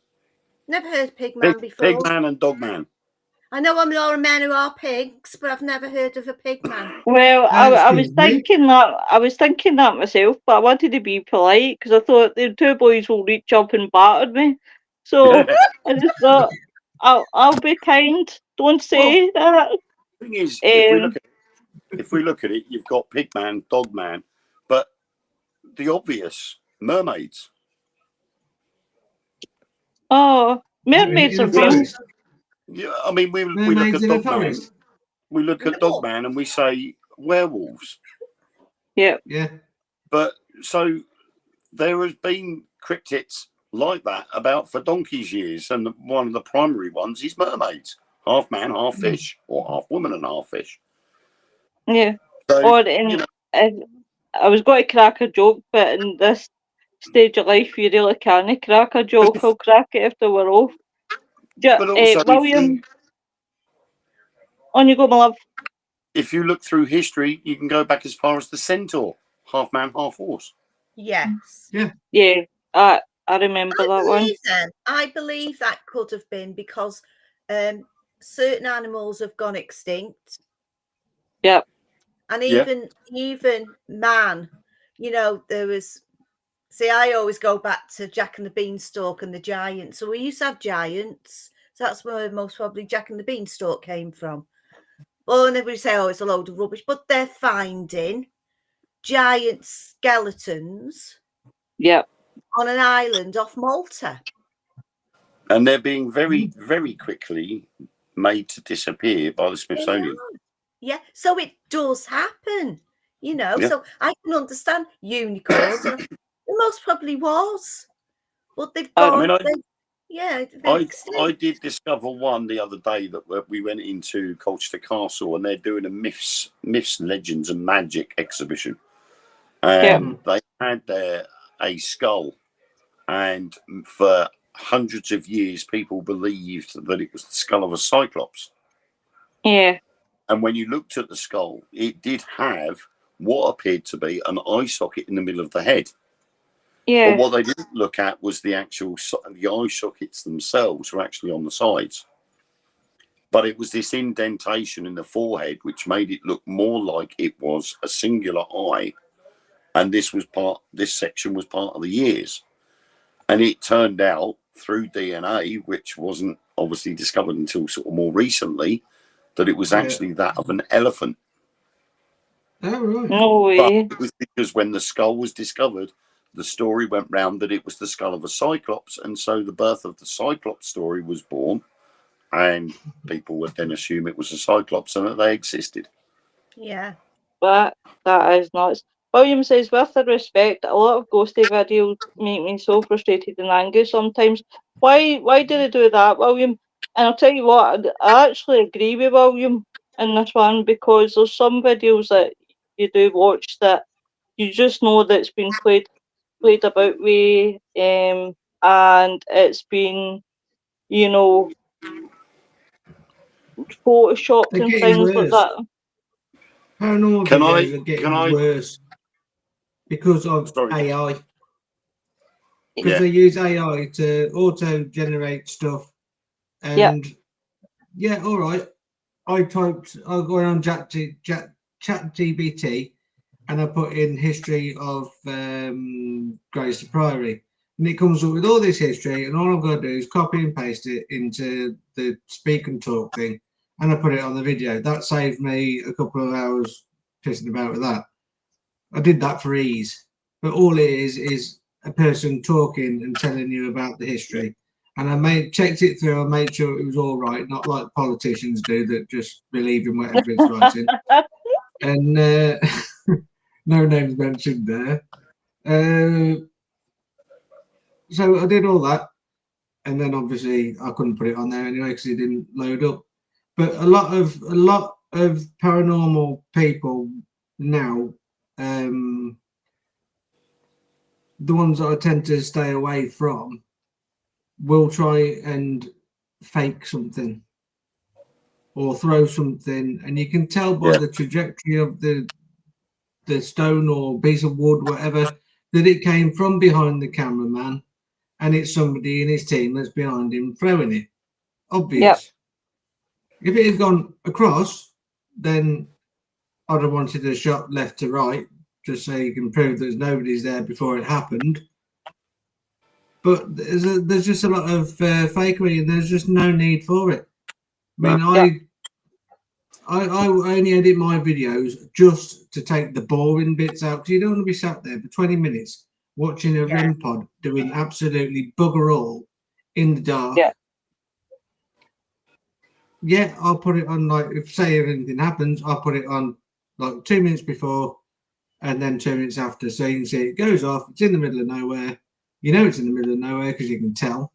Never heard of Pigman before. Pigman and Dogman. I know I'm all men who are pigs, but I've never heard of a Pigman. Well, I was Excuse me. thinking that myself, but I wanted to be polite because I thought the two boys will reach up and batter me. So I just thought I'll be kind. Don't say that. The thing is, if we look at it, you've got Pigman, Dogman, but the obvious mermaids. Oh, mermaids In are a real. forest. Yeah, I mean, we look Mermaids at in a Dogman. forest. We look at Dogman and we say werewolves. Yeah. Yeah. But so there has been cryptids like that about for donkey's years, and one of the primary ones is mermaids, half man, half fish, or half woman and half fish. Yeah. So, Or I was going to crack a joke, but in this stage of life you really can't crack a joke. I'll crack it if they were off. But also, William, on you go, my love. if you look through history, you can go back as far as the Centaur, half man, half horse. Yes. Yeah, I remember that one. I believe that could have been because certain animals have gone extinct. Yep. And even man, there was. See, I always go back to Jack and the Beanstalk and the giants. So we used to have giants. So that's where most probably Jack and the Beanstalk came from. Well, and everybody say, oh, it's a load of rubbish, but they're finding giant skeletons. Yep. On an island off Malta. And they're being very, very quickly made to disappear by the Smithsonian. Yeah, so it does happen, So I can understand unicorns. And it most probably was, but they've gone. I did discover one the other day that we went into Colchester Castle, and they're doing a myths, legends, and magic exhibition. And they had there a skull, and for hundreds of years, people believed that it was the skull of a cyclops. Yeah. And when you looked at the skull, it did have what appeared to be an eye socket in the middle of the head. Yeah. But what they didn't look at was the eye sockets themselves were actually on the sides. But it was this indentation in the forehead which made it look more like it was a singular eye. And this section was part of the ears. And it turned out through DNA, which wasn't obviously discovered until sort of more recently, that it was actually that of an elephant. Oh, right. No way. But it was because when the skull was discovered, the story went round that it was the skull of a cyclops, and so the birth of the cyclops story was born, and people would then assume it was a cyclops and that they existed. Yeah. That is nuts. William says, with the respect, a lot of ghosty videos make me so frustrated and angry sometimes. Why do they do that, William? And I'll tell you what, I actually agree with William in this one, because there's some videos that you do watch that you just know that it's been played about with, and it's been, photoshopped and things like that. Paranormal videos are getting worse because of AI. Because they use AI to auto-generate stuff. And all right. I go on ChatGPT and I put in history of Grace Priory. And it comes up with all this history, and all I've got to do is copy and paste it into the speak and talk thing, and I put it on the video. That saved me a couple of hours pissing about with that. I did that for ease. But all it is a person talking and telling you about the history. And I checked it through, I made sure it was all right, not like politicians do that just believe in whatever it's writing. And no names mentioned there. So I did all that, and then obviously I couldn't put it on there anyway because it didn't load up. But a lot of paranormal people now, the ones that I tend to stay away from, will try and fake something or throw something, and you can tell by the trajectory of the stone or piece of wood, whatever, that it came from behind the cameraman, and it's somebody in his team that's behind him throwing it. Obvious. If it had gone across, then I'd have wanted a shot left to right, just so you can prove there's nobody's there before it happened. But there's just a lot of fakery, and there's just no need for it. I mean, I only edit my videos just to take the boring bits out, because you don't want to be sat there for 20 minutes watching a REM pod doing absolutely bugger all in the dark. Yeah, I'll put it on, like, if anything happens, I'll put it on like 2 minutes before and then 2 minutes after, so you can see it goes off. It's in the middle of nowhere. You know it's in the middle of nowhere because you can tell.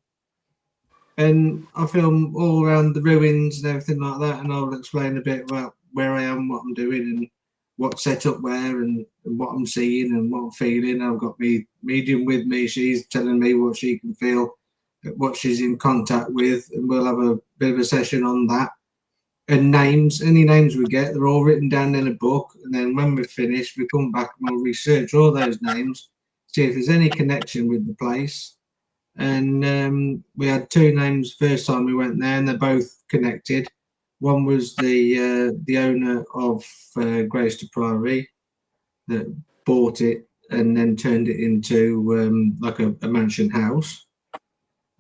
And I film all around the ruins and everything like that, and I'll explain a bit about where I am, what I'm doing, and what's set up where and what I'm seeing and what I'm feeling. I've got me medium with me. She's telling me what she can feel, what she's in contact with, and we'll have a bit of a session on that. And names, any names we get, they're all written down in a book. And then when we're finished, we come back and we'll research all those names, see if there's any connection with the place. And we had 2 names first time we went there, and they're both connected. One was the owner of Greyster Priory that bought it and then turned it into like a mansion house.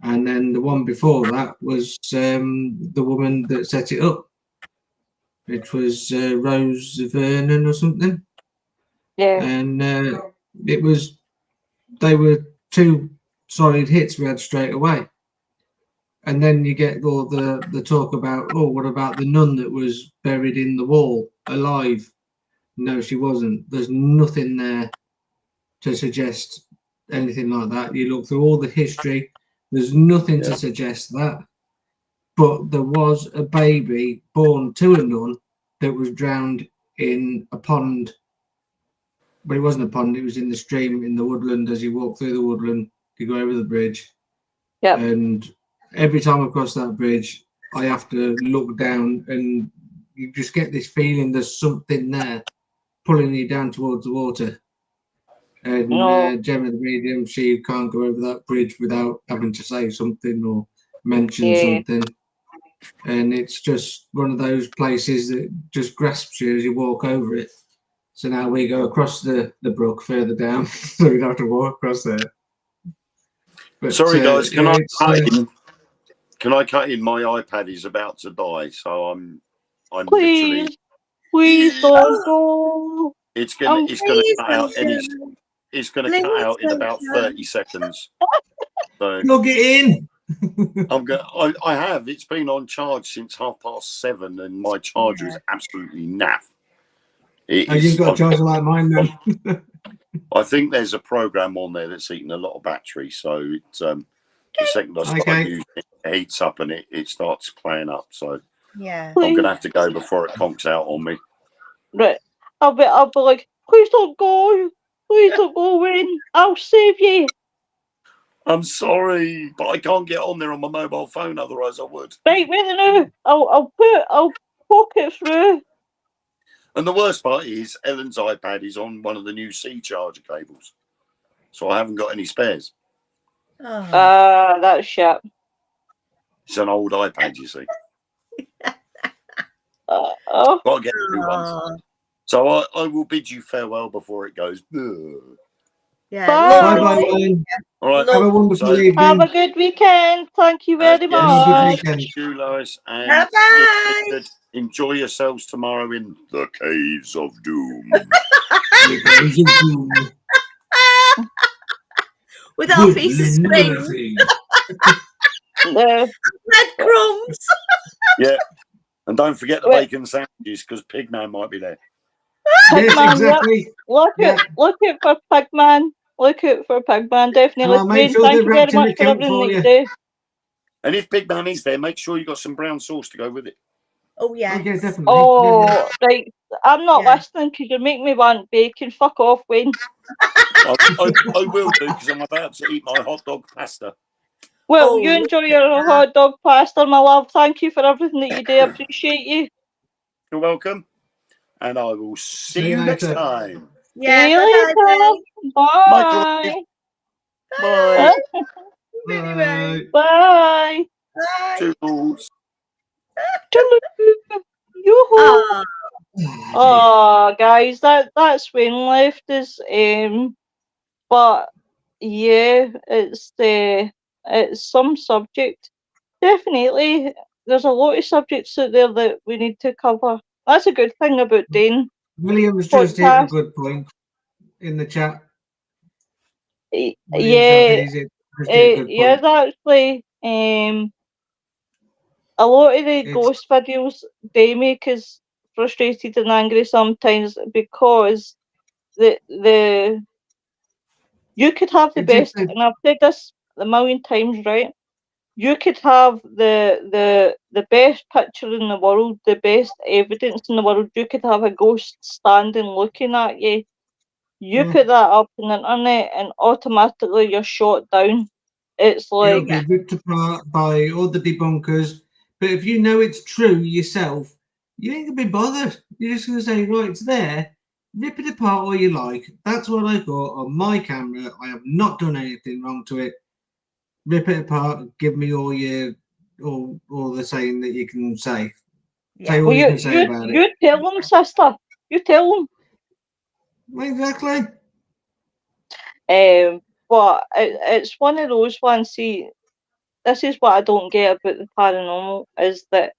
And then the one before that was the woman that set it up. It was Rose Vernon or something. Yeah. And they were 2 solid hits we had straight away. And then you get all the talk about, oh, what about the nun that was buried in the wall alive? No, she wasn't. There's nothing there to suggest anything like that. You look through all the history, there's nothing to suggest that. But there was a baby born to a nun that was drowned in a pond. But it wasn't a pond, it was in the stream in the woodland. As you walk through the woodland, you go over the bridge. Yep. And every time I cross that bridge, I have to look down, and you just get this feeling there's something there pulling you down towards the water. And No. Gemma the medium, she can't go over that bridge without having to say something or mention something. And it's just one of those places that just grasps you as you walk over it. So now we go across the brook further down, so we don't have to walk across there. But, sorry, guys, can yeah, I cut in? Can I cut in? My iPad is about to die, so I'm literally. Please don't go. It's gonna cut out Duncan. it's gonna Please, cut out in Duncan. about 30 seconds. So plug it in. I have. It's been on charge since 7:30, and my charger is absolutely naff. You've got a charger like mine then. I think there's a program on there that's eating a lot of battery, so it's the second I start using it, it heats up and it starts playing up. So yeah, I'm gonna have to go before it conks out on me. Right. I'll be like, please don't go. Please don't go in. I'll save you. I'm sorry, but I can't get on there on my mobile phone. Otherwise, I would. Right, wait now. I'll poke it through. And the worst part is Ellen's iPad is on one of the new C charger cables, so I haven't got any spares. That's shit. It's an old iPad, you see. Oh. Got to get a new one. So I will bid you farewell before it goes. Ugh. yeah. Bye. Lovely. All right. Have a wonderful evening. Have a good weekend. Thank you very Have a good much. weekend. Thank you, Lois. And Bye-bye. enjoy yourselves tomorrow in the Caves of Doom. The Caves of Doom. With our With piece of Lynn string. Murphy. Breadcrumbs. Yeah. And don't forget the bacon sandwiches, because Pigman might be there. Yes, Pigman, exactly. Look it for Pigman. Look out for Pigman. Definitely. I'll make sure Thank they're you very wrapped in much a for kilt everything for that you you. do. And if Pigman is there, make sure you got some brown sauce to go with it. Oh, yes. Oh, yeah, definitely. Oh, right. I'm not Yeah. listening because you make me want bacon. Fuck off, Wayne. I will do, because I'm about to eat my hot dog pasta. Well, you enjoy your hot dog pasta, my love. Thank you for everything that you do. I appreciate you. You're welcome. And I will see you you next later. time. Yeah, See you bye-bye. later. Bye. Bye. Anyway. Bye. Bye. Toodles. Yoo-hoo. Oh, guys, that's Wayne left us. But yeah, it's some subject. Definitely, there's a lot of subjects out there that we need to cover. That's a good thing about Dane. William's just hit a good point in the chat. Yeah, yeah, actually, a lot of the ghost videos they make us frustrated and angry sometimes because the you could have the best, and I've said this a million times, right? you could have the best picture in the world, the best evidence in the world. You could have a ghost standing looking at you. You Yeah. put that up on the internet, and automatically you're shot down. It's It'll like, be ripped apart by all the debunkers. But if you know it's true yourself, you ain't gonna be bothered. You're just gonna say, right, it's there. Rip it apart all you like. That's what I got on my camera. I have not done anything wrong to it. Rip it apart. Give me all your all the saying that you can say. Say Yeah. all well, you can say about it. you tell them, sister. You tell them. Exactly. But it's one of those ones. See, this is what I don't get about the paranormal, is that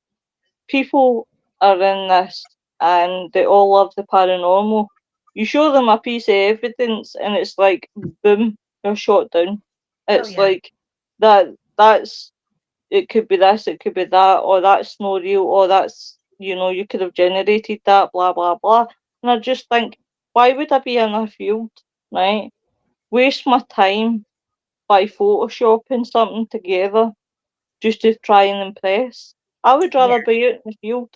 people are in this and they all love the paranormal. You show them a piece of evidence and it's like, boom, you're shot down. Oh It's yeah. like that's it could be this, it could be that, or that's no real, or that's, you could have generated that, blah blah blah. And I just think, why would I be in a field, right? Waste my time by photoshopping something together just to try and impress. I would Yeah. rather be out in the field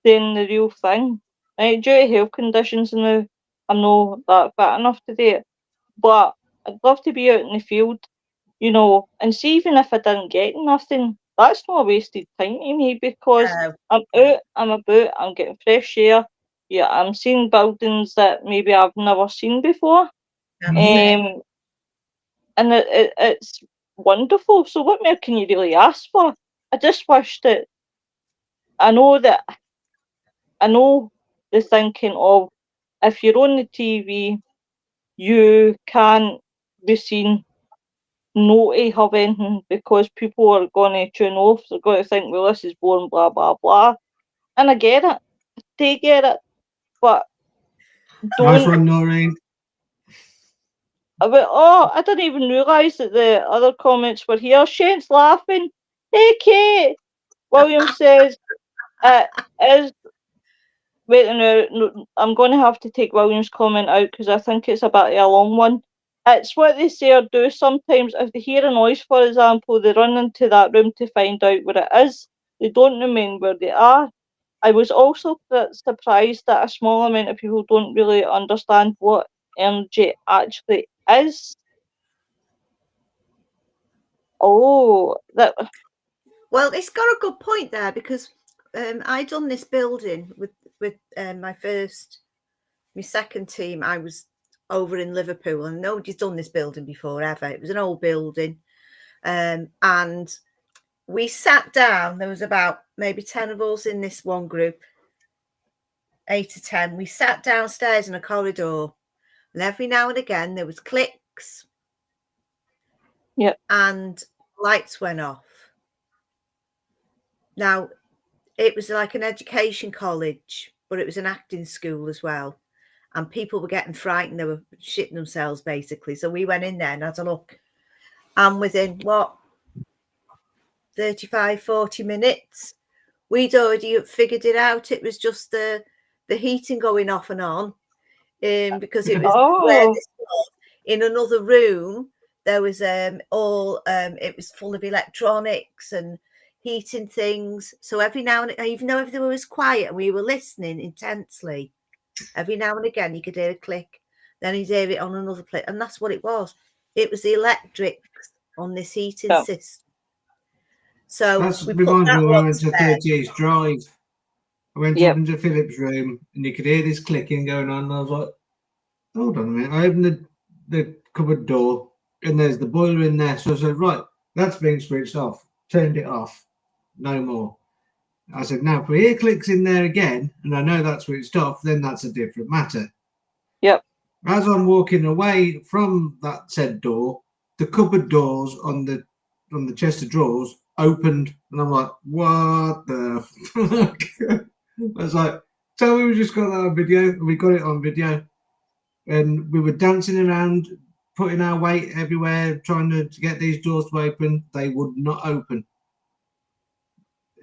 than the real thing. Right? Due to health conditions now, I'm not that fit enough to do it. But I'd love to be out in the field, and see, even if I didn't get nothing, that's not a wasted time to me, because No. I'm out, I'm about, I'm getting fresh air. Yeah, I'm seeing buildings that maybe I've never seen before. That's it. Um, and it's wonderful. So what more can you really ask for? I just wish that I know that I know the thinking of, if you're on the TV, you can't be seen not to have anything, because people are going to tune off. They're going to think, well, this is boring, blah blah blah. And I get it, they get it, but Nice don't. one, Noreen. I didn't even realise that the other comments were here. Shane's laughing. Hey, Kate. William says, it is. Wait a minute, no, I'm going to have to take William's comment out because I think it's a bit of a long one. It's what they say or do sometimes. If they hear a noise, for example, they run into that room to find out what it is. They don't remain where they are. I was also surprised that a small amount of people don't really understand what energy actually is. Oh, that. Well, it's got a good point there, because I done this building with my second team. I was over in Liverpool, and nobody's done this building before ever. It was an old building, and we sat down. There was about maybe 10 of us in this one group, 8 to 10. We sat downstairs in a corridor, and every now and again there was clicks. Yep. And lights went off. Now, it was like an education college, but it was an acting school as well. And people were getting frightened. They were shitting themselves, basically. So we went in there and had a look. And within, 35, 40 minutes, we'd already figured it out. It was just the heating going off and on, because it was where Oh. this was. In another room, there was it was full of electronics and heating things. So every now and even though everything was quiet and we were listening intensely, every now and again you could hear a click, then you'd hear it on another click, and that's what it was. It was the electrics on this heating Yeah. system. So That we put reminds me that when I one went to to bed. 38's Drive. I went Yep. up into Philip's room and you could hear this clicking going on. And I was like, hold on a minute. I opened the cupboard door and there's the boiler in there. So I said, right, that's been switched off. Turned it off. No more. I said, now if we hear clicks in there again and I know that's switched off, then that's a different matter. Yep. As I'm walking away from that said door, the cupboard doors on the chest of drawers opened, and I'm like, "What the fuck?" I was like, "Tell me we just got that on video." And we got it on video, and we were dancing around, putting our weight everywhere, trying to get these doors to open. They would not open.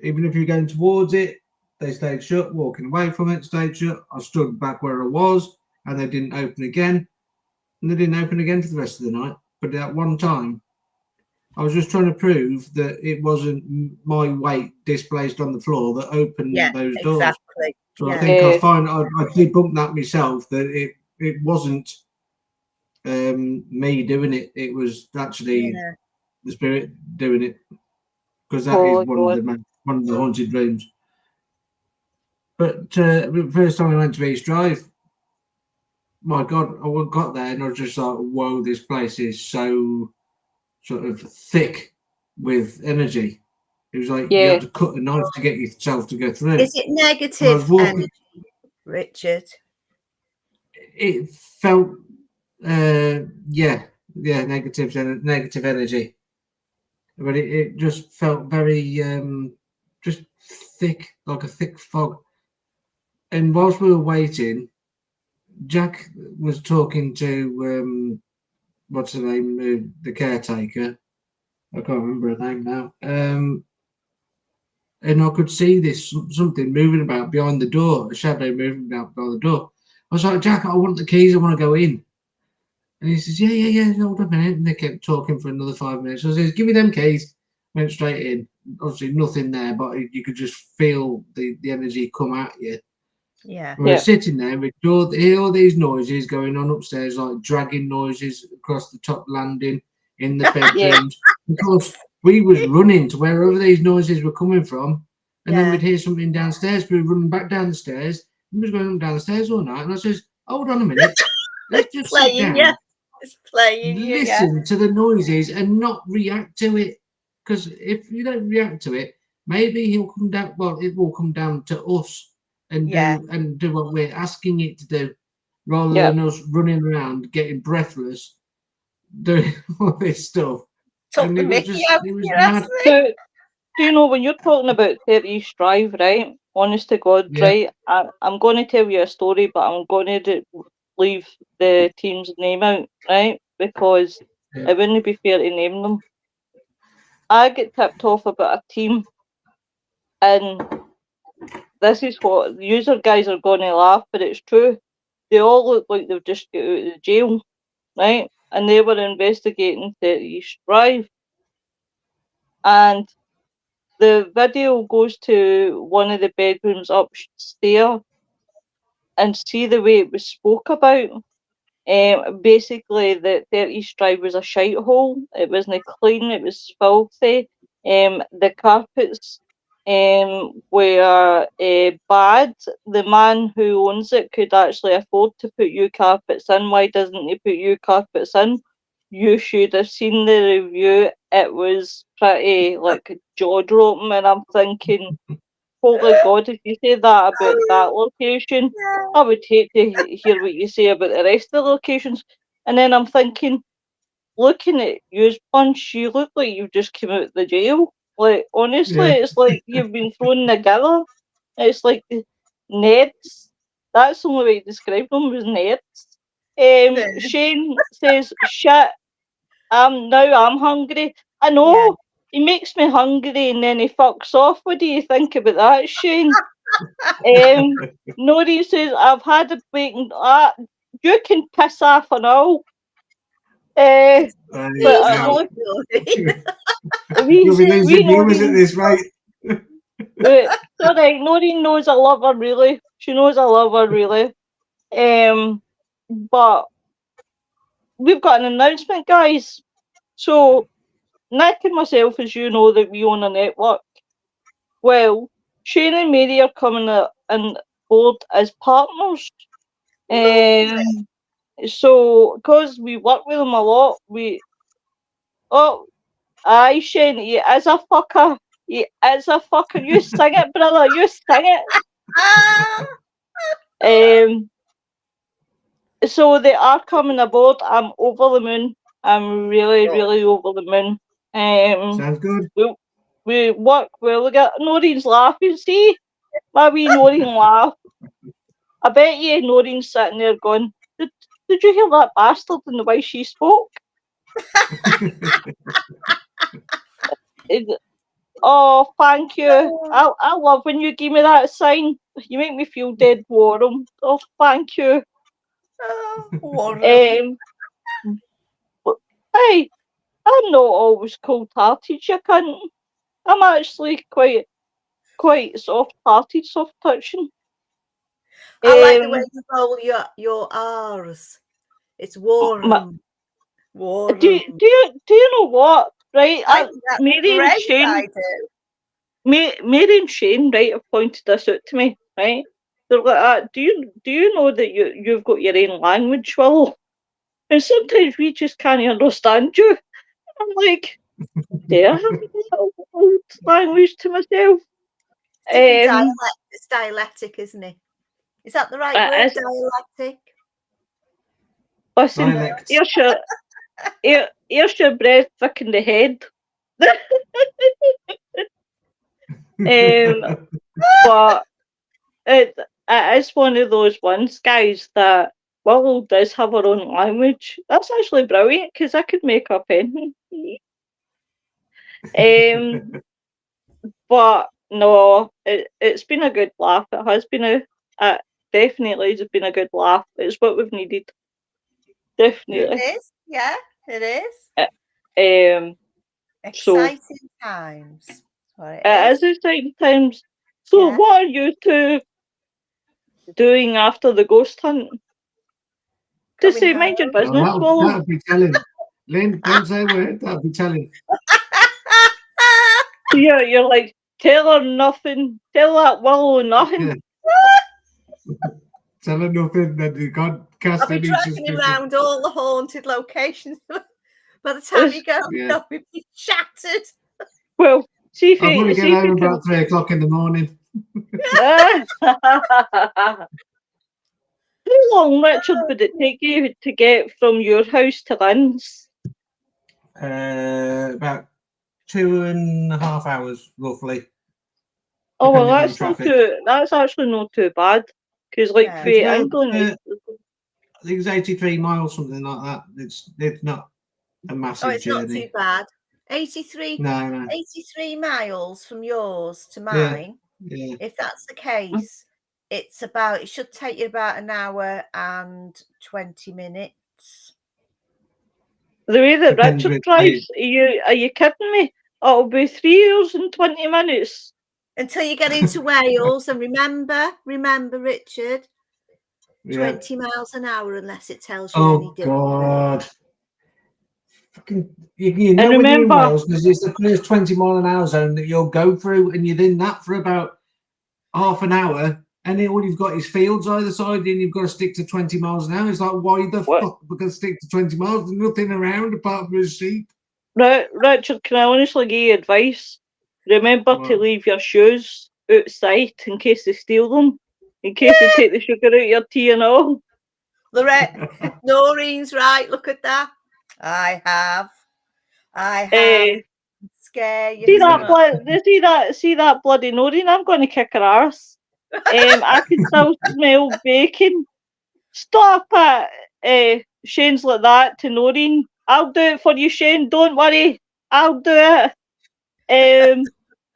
Even if you're going towards it, they stayed shut. Walking away from it, stayed shut. I stood back where I was, and they didn't open again. And they didn't open again for the rest of the night. But at one time, I was just trying to prove that it wasn't my weight displaced on the floor that opened those doors. Exactly. So I Yeah. think I debunked that myself, that it wasn't me doing it. It was actually the spirit doing it, because that is Oh, God. one of the haunted rooms. But the first time I went to East Drive, my God, I got there and I was just like, whoa, this place is so sort of thick with energy. It was like you Yeah. had to cut a knife to get yourself to go through. Is it And I was negative walking, energy, Richard? it felt, negative energy. But it just felt very, just thick, like a thick fog. And whilst we were waiting, Jack was talking to what's her name, the caretaker. I can't remember her name now. And I could see this something moving about behind the door, a shadow moving about behind the door. I was like, Jack, I want the keys. I want to go in. And he says, yeah, hold up a minute. And they kept talking for another 5 minutes. So I says, give me them keys. Went straight in. Obviously, nothing there, but you could just feel the energy come at you. Yeah. We were sitting there, we could hear all these noises going on upstairs, like dragging noises across the top landing in the bedrooms. Because we was running to wherever these noises were coming from, and then we'd hear something downstairs. We were running back down the stairs. We was going up down the stairs all night, and I says, "Hold on a minute, let's just sit Playing, down, it's playing you, listen to the noises, and not react to it. Because if you don't react to it, maybe he'll come down. Well, it will come down to us." And do what we're asking it to do, rather than us running around getting breathless, doing all this stuff. Took And the it was mickey just, out it of was you, mad. Do you know, when you're talking about 30 East Drive, right? Honest to God, Yeah. right? I'm going to tell you a story, but I'm going to leave the team's name out, right? Because it wouldn't be fair to name them. I get tipped off about a team, and this is what the user guys are going to laugh, but it's true. They all look like they've just got out of jail, right? And they were investigating 30 East Drive. And the video goes to one of the bedrooms upstairs, and see the way it was spoke about. Basically, the 30 East Drive was a shite hole. It wasn't clean. It was filthy. The carpets were bad. The man who owns it could actually afford to put new carpets in. Why doesn't he put new carpets in? You should have seen the review. It was pretty like jaw dropping, and I'm thinking, holy God, if you say that about that location, I would hate to hear what you say about the rest of the locations. And then I'm thinking, looking at you, Punch, you look like you've just come out of the jail. Like, honestly, it's like you've been thrown together. It's like Neds. That's the only way to describe them, was Neds. Shane says, shit, I'm hungry. I know, he makes me hungry and then he fucks off. What do you think about that, Shane? Noreen says, I've had a bacon. You can piss off and all. But look, You'll be losing viewers at this rate. it's alright. Noreen knows I love her, really. She knows I love her, really. But we've got an announcement, guys. So, Nick and myself, as you know, that we own a network. Well, Shane and Mary are coming on board as partners. So, because we work with them a lot, aye, Shane, he is a fucker. He is a fucker. You sing it, brother. You sing it. So they are coming aboard. I'm over the moon. I'm really, really over the moon. Sounds good. We work well. We got Noreen's laughing. See, my wee Noreen laugh. I bet you Noreen's sitting there going, did you hear that bastard and the way she spoke? Oh, thank you. I love when you give me that sign. You make me feel dead warm. Oh, thank you. Hey, I'm not always cold-hearted, you cunt. I'm actually quite soft-hearted, soft-touching. I like the way you roll your R's. It's warm. Warm. Do you know what? Right, I think that's Mary and great. Shane. I do. Mary and Shane, right, have pointed this out to me, right? They're like, do you know that you've got your own language, Will? And sometimes we just can't understand you. I'm like, do I have a little language to myself? It's different dialect. It's dialectic, isn't it? Is that the right word? Dialectic. Listen, Dialect. here's your breath thick in the head. But it is one of those ones, guys, that Willow does have her own language. That's actually brilliant because I could make up anything. But no, it's been a good laugh. It has been definitely has been a good laugh. It's what we've needed. Definitely. It is. Yeah, it is. Exciting times. It is exciting times. So what are you two doing after the ghost hunt? To say, mind your business, Will. That'll be telling. Lynn, don't say a word. That'll be telling. You're like, tell her nothing. Tell that Willow nothing. Yeah. Tell her nothing that you can't cast I'll be any dragging suspicion. him around all the haunted locations. By the time he goes, he'll be shattered. Well, see if I'll probably get home can... about 3 o'clock in the morning. How long, Richard, would it take you to get from your house to Lynn's? About 2.5 hours, roughly. Oh well, that's actually not too bad. Because like for England, I think it's 83 miles, something like that. It's not a massive journey. Not too bad. 83 miles from yours to mine. Yeah. If that's the case, it should take you about an hour and 20 minutes. The way that Richard drives, are you kidding me? It'll be 3 hours and 20 minutes. Until you get into Wales, and remember, Richard, 20 miles an hour unless it tells you any different. Oh God! Fucking, you know when you're in Wales, because it's the first 20-mile-an-hour zone that you'll go through, and you're in that for about half an hour, and then all you've got is fields either side, and you've got to stick to 20 miles an hour. It's like, why the fuck we're going to stick to 20 miles? There's nothing around apart from a sheep. Richard, can I honestly give you advice? Remember to leave your shoes outside in case they steal them, in case they take the sugar out your tea and all. Lorette, Noreen's right. Look at that. I have. Scare you. See that bloody Noreen? I'm going to kick her arse. I can still smell bacon. Stop it. Shane's like that to Noreen. I'll do it for you, Shane. Don't worry. I'll do it.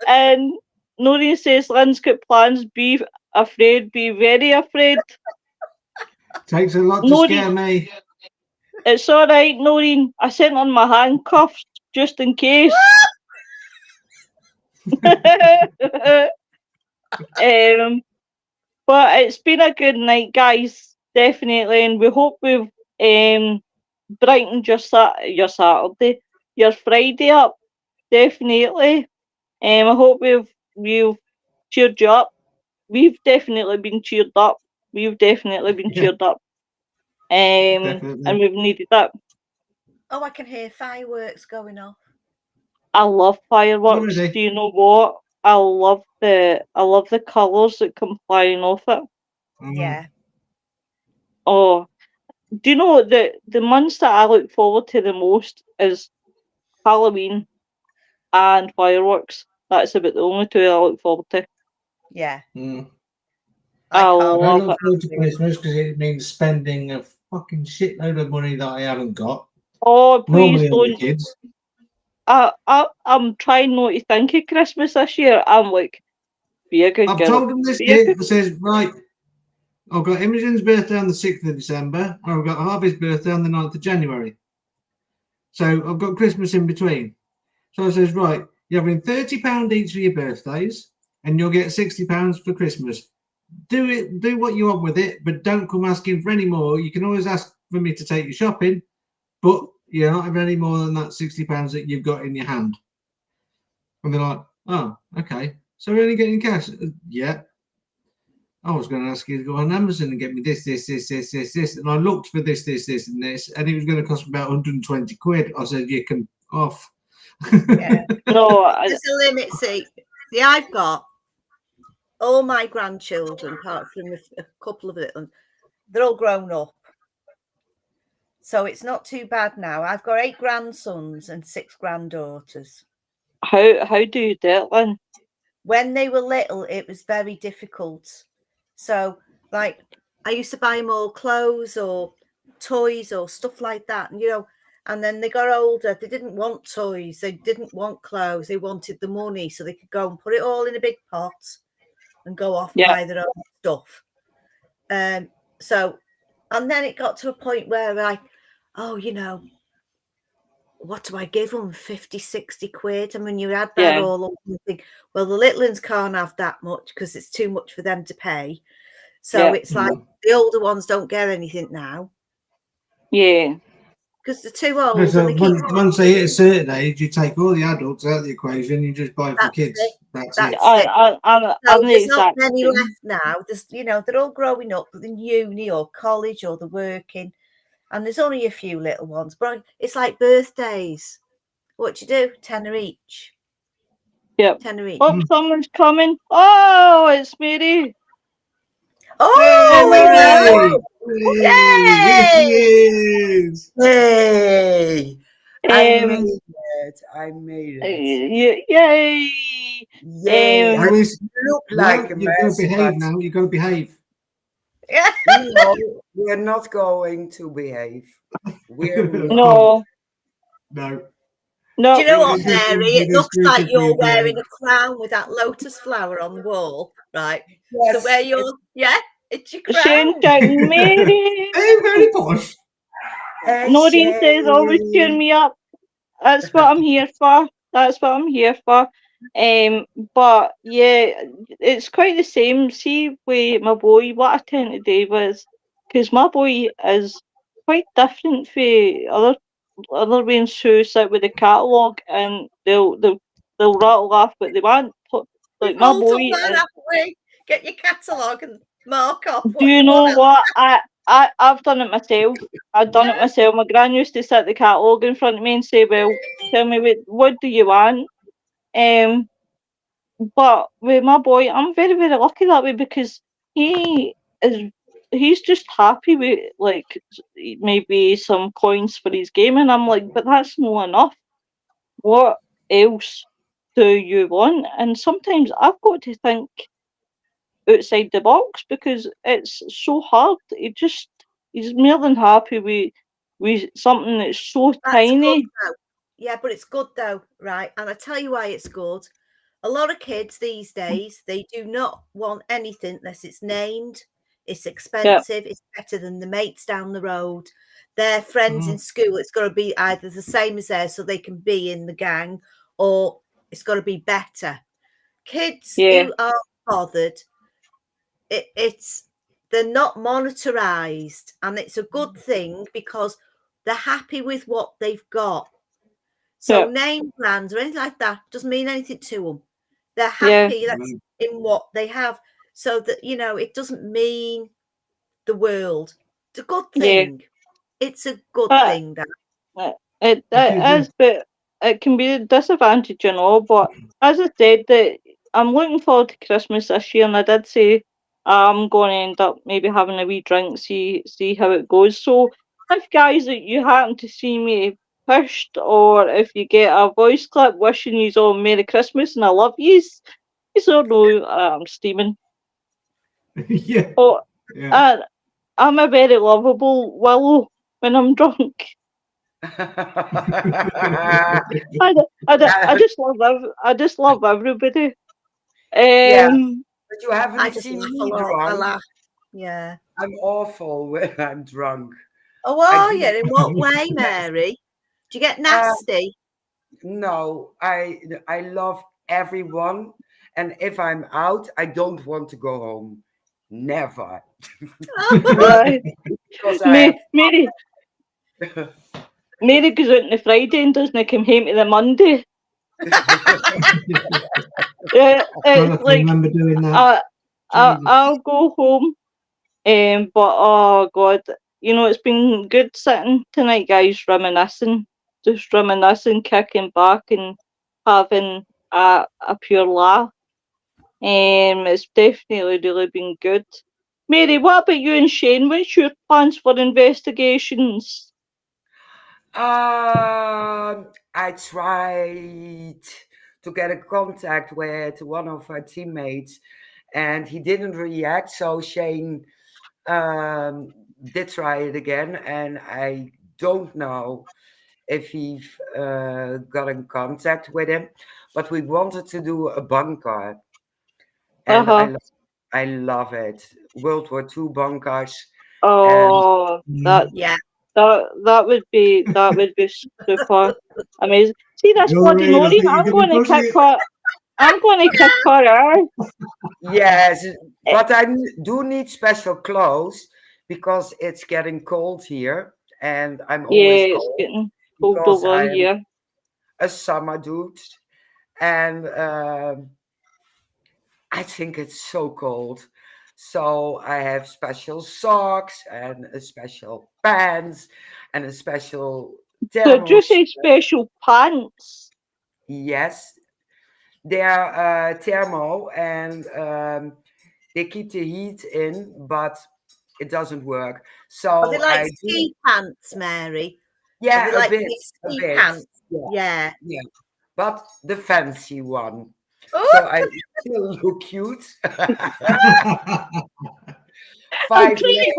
And Noreen says Lynn's got plans. Be afraid. Be very afraid. Takes a lot to scare me. It's all right, Noreen. I sent on my handcuffs just in case. But it's been a good night, guys. Definitely, and we hope we've brightened your Saturday, your Friday up. Definitely. I hope we've cheered you up. We've definitely been cheered up. Cheered up. And we've needed that. Oh, I can hear fireworks going off. I love fireworks. Do you know what? I love the colours that come flying off it. Yeah. Oh, do you know the months that I look forward to the most is Halloween and fireworks. That's about the only two I look forward to. Yeah. I look forward to Christmas because it means spending a fucking shitload of money that I haven't got. Oh, please don't. Kids. I'm trying not to think of Christmas this year. I'm like, be a good girl. I've told them this year. It says, right, I've got Imogen's birthday on the 6th of December, and I've got Harvey's birthday on the 9th of January. So I've got Christmas in between. So I says, right, you're having £30 each for your birthdays, and you'll get £60 for Christmas. Do what you want with it, but don't come asking for any more. You can always ask for me to take you shopping, but you're not having any more than that £60 that you've got in your hand. And they're like, oh, okay. So we're only getting cash? Yeah. I was going to ask you to go on Amazon and get me this. And I looked for this, and this, and it was going to cost me about 120 quid. I said, you can off. Yeah. No, There's a limit, see, I've got all my grandchildren, apart from a couple of little ones, they're all grown up. So it's not too bad now. I've got 8 grandsons and 6 granddaughters. how do you do it, Lynn? When they were little, it was very difficult. So, like, I used to buy them all clothes or toys or stuff like that. And, and then they got older. They didn't want toys. They didn't want clothes. They wanted the money so they could go and put it all in a big pot and go off and buy their own stuff. So, and then it got to a point where what do I give them? 50, 60 quid. I mean, you add that all up and think, well, the little ones can't have that much because it's too much for them to pay. So it's like the older ones don't get anything now. Yeah. Because they're too old. So and once they hit a certain age, you take all the adults out of the equation, you just buy for kids. That's it. I'm there's not many left now. There's, they're all growing up in uni or college or they're working. And there's only a few little ones, but it's like birthdays. What do you do? £10 each. Yep. £10 each. Oh, someone's coming. Oh, it's Mary. Oh, Yay! Yay! Yay! I made it. Yay! Yay! I look like a you've got to behave now. You've got to behave. No, we're not going to behave. We're No. No. Do you know what, Mary? It looks like you're wearing a crown with that lotus flower on the wall, right? Yes. So where you're, it's your crown. Shane shouting, Mary! Hey, very posh. Noreen says always cheer me up. That's what I'm here for. But yeah, it's quite the same. See, with my boy, what I tend to do was, because my boy is quite different for other ones who sit with the catalogue and they'll rattle off what they want. Like my boy, Get your catalogue and mark off. Do you know what? I've done it myself. I've done it myself. My gran used to sit the catalogue in front of me and say, "Well, tell me what do you want?" But with my boy, I'm very, very lucky that way because he's just happy with like maybe some coins for his game, and I'm like, but that's not enough. What else do you want? And sometimes I've got to think outside the box because it's so hard. He's more than happy with something that's so tiny. Yeah, but it's good though, right? And I tell you why it's good. A lot of kids these days, they do not want anything unless it's named, it's expensive, it's better than the mates down the road, their friends in school. It's got to be either the same as theirs so they can be in the gang, or it's got to be better. Kids who are bothered, they're not monetarized, and it's a good thing because they're happy with what they've got. So name brands or anything like that doesn't mean anything to them. They're happy in what they have, so that it doesn't mean the world. It's a good thing. It's a good thing. It is, but it can be a disadvantage, But as I said, that I'm looking forward to Christmas this year, and I did say I'm going to end up maybe having a wee drink, see how it goes. So if guys that you happen to see me pushed, or if you get a voice clip wishing you all Merry Christmas and I love yous, you all know I'm steaming. I'm a very lovable Willow when I'm drunk. I just love everybody. But you haven't seen me drunk. Yeah, I'm awful when I'm drunk. Oh, are you? In what way, Mary? Do you get nasty? No, I love everyone, and if I'm out, I don't want to go home. Never. Right. Because I Mary goes out on the Friday and doesn't come home to the Monday. Yeah, I it's like remember doing that. I'll go home, but oh God, it's been good sitting tonight, guys, reminiscing, just reminiscing, kicking back and having a pure laugh. It's definitely really been good. Mary, what about you and Shane? What's your plans for investigations? I tried to get in contact with one of our teammates, and he didn't react. So Shane did try it again, and I don't know if he got in contact with him. But we wanted to do a bunker, and I love it. World War II bunkers. Oh, that would be super amazing. See this bloody Noreen, I Noreen? think you I'm could going be to kick pushing her. I'm going to kick her out. Yes, but I do need special clothes because it's getting cold here, and I'm always Yeah, it's cold getting cold because over I'm here. a summer dude, and I think it's so cold. So I have special socks and a special pants and a special Did thermal you say special pants? Yes, they're thermal, and they keep the heat in, but it doesn't work. Are So they like I do, ski pants, Mary? Are yeah, they a like bit, these a ski bit, pants? Yeah. yeah, but the fancy one. Oh, So I still look cute. I'm 5 trying. layers.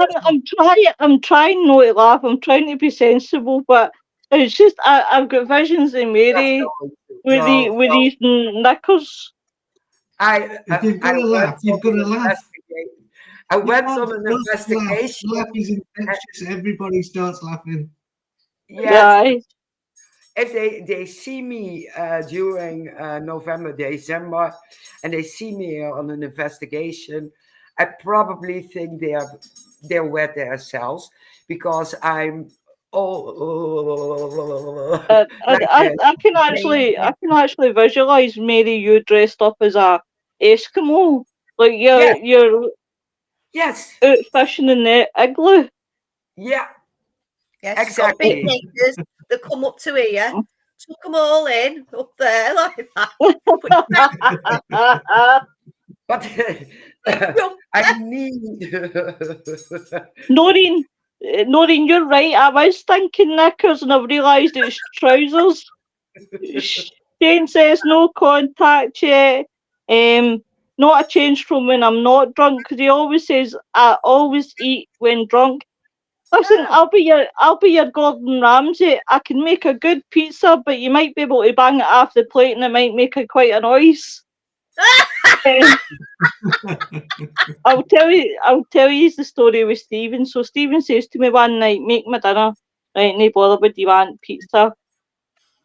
I'm trying not to laugh. I'm trying to be sensible, but it's just I've got visions of That's Mary going to. with No, with no. these knickers. If you've got I to went laugh, you've got on to an laugh. investigation. I You went can't on an just laugh. investigation. Laugh is infectious. Everybody starts laughing. Yes, Right. if they see me during November, December, and they see me on an investigation, I probably think they're wet themselves because I'm all like this. I can actually visualize Mary you dressed up as a Eskimo, like Yes, you're yes, out fishing in the igloo. yeah, yes, she's got big exactly. knickers that come up to here. Tuck them all in up there like that. But I need. Noreen, you're right. I was thinking knickers and I've realised it's trousers. Shane says no contact yet. Not a change from when I'm not drunk because he always says I always eat when drunk. Listen, I'll be your Gordon Ramsay. I can make a good pizza, but you might be able to bang it off the plate and it might make quite a noise. I'll tell you the story with Stephen. So Stephen says to me one night, make my dinner, right, no bother, would you want pizza?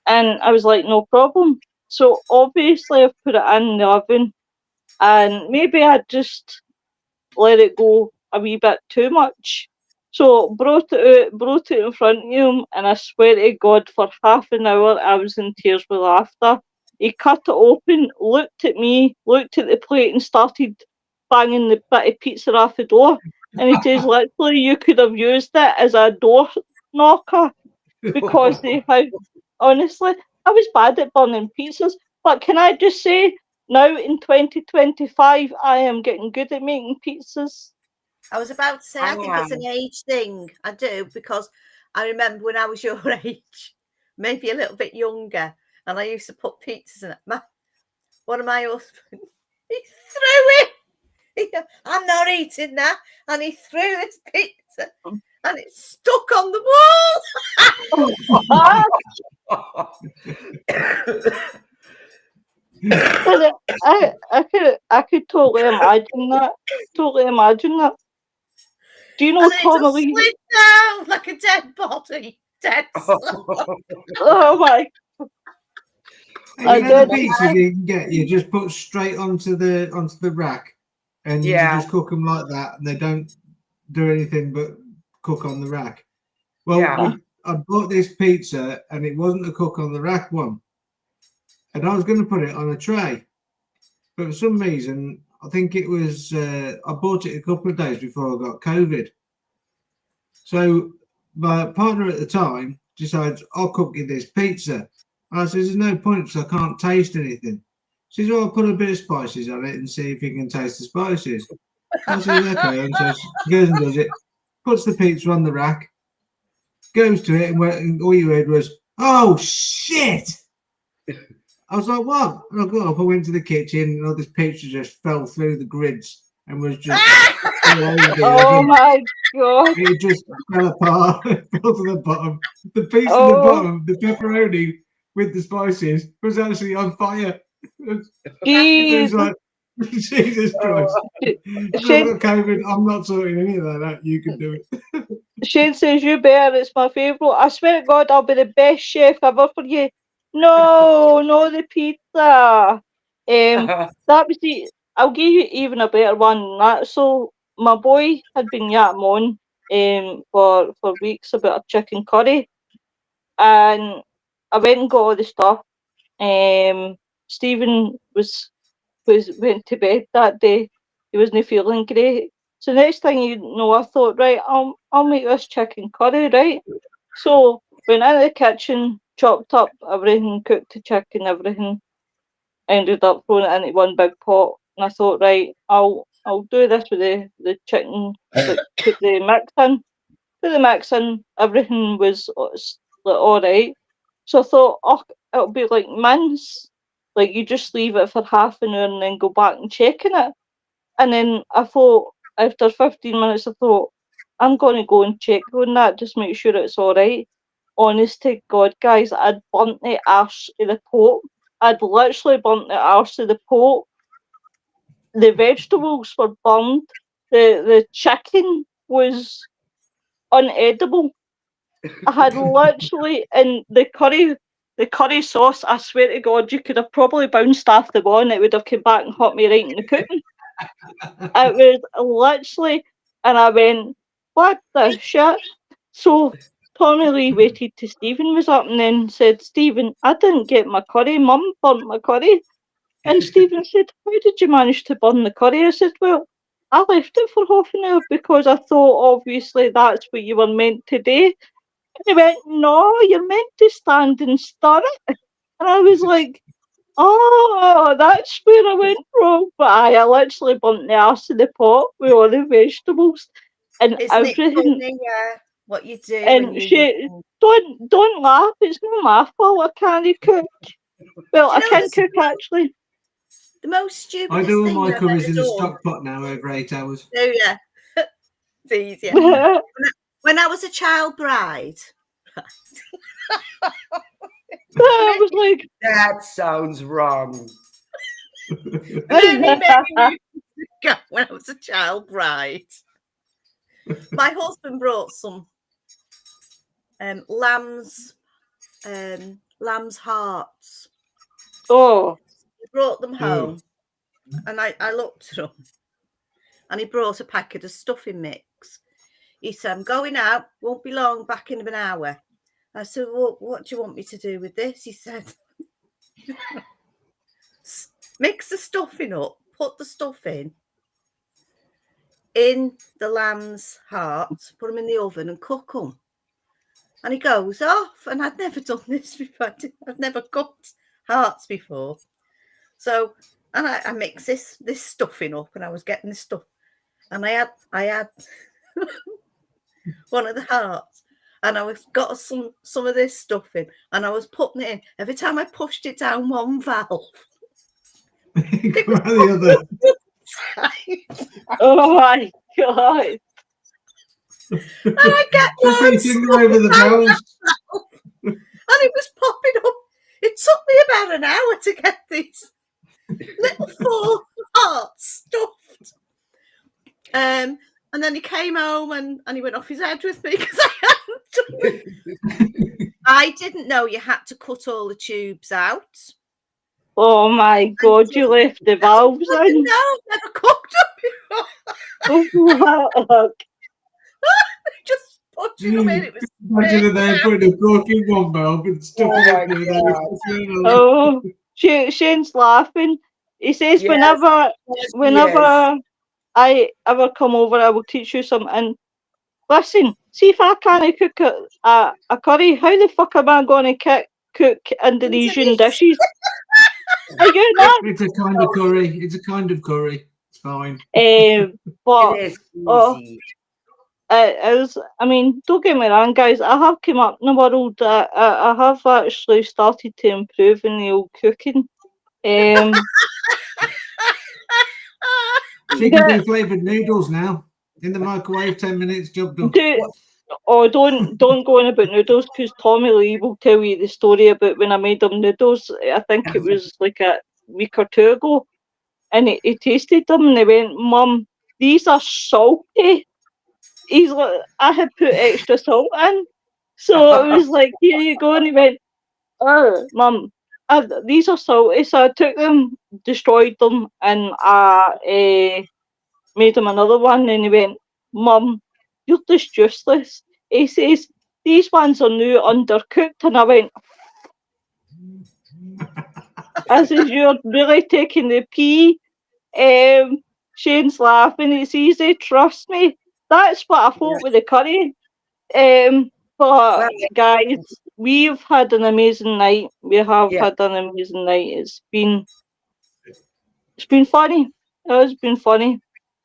And I was like, no problem. So obviously I've put it in the oven and maybe I just let it go a wee bit too much. So brought it in front of him, and I swear to God, for half an hour I was in tears with laughter. He cut it open, looked at me, looked at the plate, and started banging the bit of pizza off the door. And he says, literally, you could have used it as a door knocker because they have. Honestly, I was bad at burning pizzas, but can I just say, now in 2025, I am getting good at making pizzas. I was about to say, I think it's an age thing. I do, because I remember when I was your age, maybe a little bit younger, and I used to put pizzas in it. One of my husbands, he threw it. I'm not eating that. And he threw this pizza and it stuck on the wall. I could totally imagine that. Totally imagine that. Do you know And it Tommy just Lee? slid down like a dead body. Dead slow. Oh my! And I you know the did. pizzas you can get, you just put straight onto the rack, and you Yeah. just cook them like that, and they don't do anything but cook on the rack. Well, Yeah. I bought this pizza, and it wasn't a cook on the rack one, and I was going to put it on a tray, but for some reason, I think it was I bought it a couple of days before I got COVID. So my partner at the time decides I'll cook you this pizza. I says there's no point because I can't taste anything. She says, well, I'll put a bit of spices on it and see if you can taste the spices. I says, okay. And so she goes and does it, puts the pizza on the rack, goes to it, and all you heard was, oh shit! I was like, what? And I got up, I went to the kitchen, and all this pizza just fell through the grids and was just all over the Oh oven. my god! It just fell apart, fell to the bottom. The piece at the Oh bottom, the pepperoni with the spices, was actually on fire. It jeez! was like, Jesus Christ. I've Shane, got COVID. I'm not sorting any of that out. You can do it. Shane says you better. It's my favourite. I swear to God, I'll be the best chef ever for you. No, no, the pizza. That was the. I'll give you even a better one than that. So my boy had been yapping on for weeks about a chicken curry, and I went and got all the stuff. Stephen went to bed that day. He wasn't feeling great. So next thing you know, I thought, right, I'll make this chicken curry, right? So went into the kitchen, chopped up everything, cooked the chicken, everything, ended up throwing it into one big pot. And I thought, right, I'll do this with the chicken, like put the mix in. Put the mix in, everything was like, all right. So I thought, oh, it'll be like mince. Like you just leave it for half an hour and then go back and checking it. And then I thought, after 15 minutes, I thought, I'm going to go and check on that, just make sure it's all right. Honest to God, guys, I'd burnt the arse of the pot. I'd literally burnt the arse of the pot. The vegetables were burned. The chicken was unedible. I had literally, and the curry sauce, I swear to God, you could have probably bounced off the wall and it would have come back and hit me right in the cooking. It was literally, and I went, what the shit? So Tommy Lee waited till Stephen was up and then said, Stephen, I didn't get my curry. Mum burnt my curry. And Stephen said, how did you manage to burn the curry? I said, well, I left it for half an hour because I thought obviously that's what you were meant to do. And he went, no, you're meant to stand and stir it. And I was like, oh, that's where I went wrong. But I literally burnt the arse of the pot with all the vegetables and Isn't it everything. funny, what you do when And you... she, don't laugh. It's not my fault. I can't cook. Well, Do I you know can't cook actually. the most I stupidest do all thing my I've curries ever in a done? stock pot now over 8 hours. Oh, yeah. It's easier. When I was a child bride, I was like, That sounds wrong. many years ago, when I was a child bride, my husband brought some lamb's hearts. oh, He brought them home, and I looked at them, and he brought a packet of stuffing mix. He said, I'm going out, won't be long, back in an hour. I said, well, what do you want me to do with this? He said, mix the stuffing up, put the stuff in the lamb's heart, put them in the oven and cook them. And he goes off, and I'd never done this before. I've never cooked hearts before. So, and I mixed this stuffing up, and I was getting the stuff, and I had one of the hearts, and I got some of this stuffing, and I was putting it in. Every time I pushed it down one valve, it was the other. oh my God. and I get Just one reaching over the valves. and it was popping up. It took me about an hour to get these little 4 hearts stuffed. And then he came home and he went off his head with me because I hadn't I didn't know you had to cut all the tubes out. Oh my God, you left the valves I didn't in. know. Never cooked them before. Oh, Just punching them in. It was Imagine that they're putting a cork in one valve and stuffing Oh my it through there. God. oh, Shane's laughing. He says, Yes, whenever yes. I ever come over, I will teach you something. And listen, see if I can't cook a curry, how the fuck am I going to cook Indonesian dishes? Are you not? It's a kind of curry. It's a kind of curry. It's fine. But It is oh, easy. it is. I mean, don't get me wrong, guys. I have come up in the world. I have actually started to improve in the old cooking. She can do flavoured noodles now. In the microwave, 10 minutes, job done. Don't go on about noodles, because Tommy Lee will tell you the story about when I made them noodles. I think it was like a week or two ago, and he tasted them and he went, "Mum, these are salty." He's like, I had put extra salt in, so it was like, "Here you go," and he went, "Oh, Mum, these are salty." So I took them, destroyed them, and I made him another one, and he went, "Mum, you're just useless." He says, "These ones are new undercooked," and I went, I says, "You're really taking the pee." Shane's laughing. It's easy, trust me. That's what I thought with the curry. But Well, guys, we've had an amazing night. We have yeah. had an amazing night. It's been funny. It's been funny.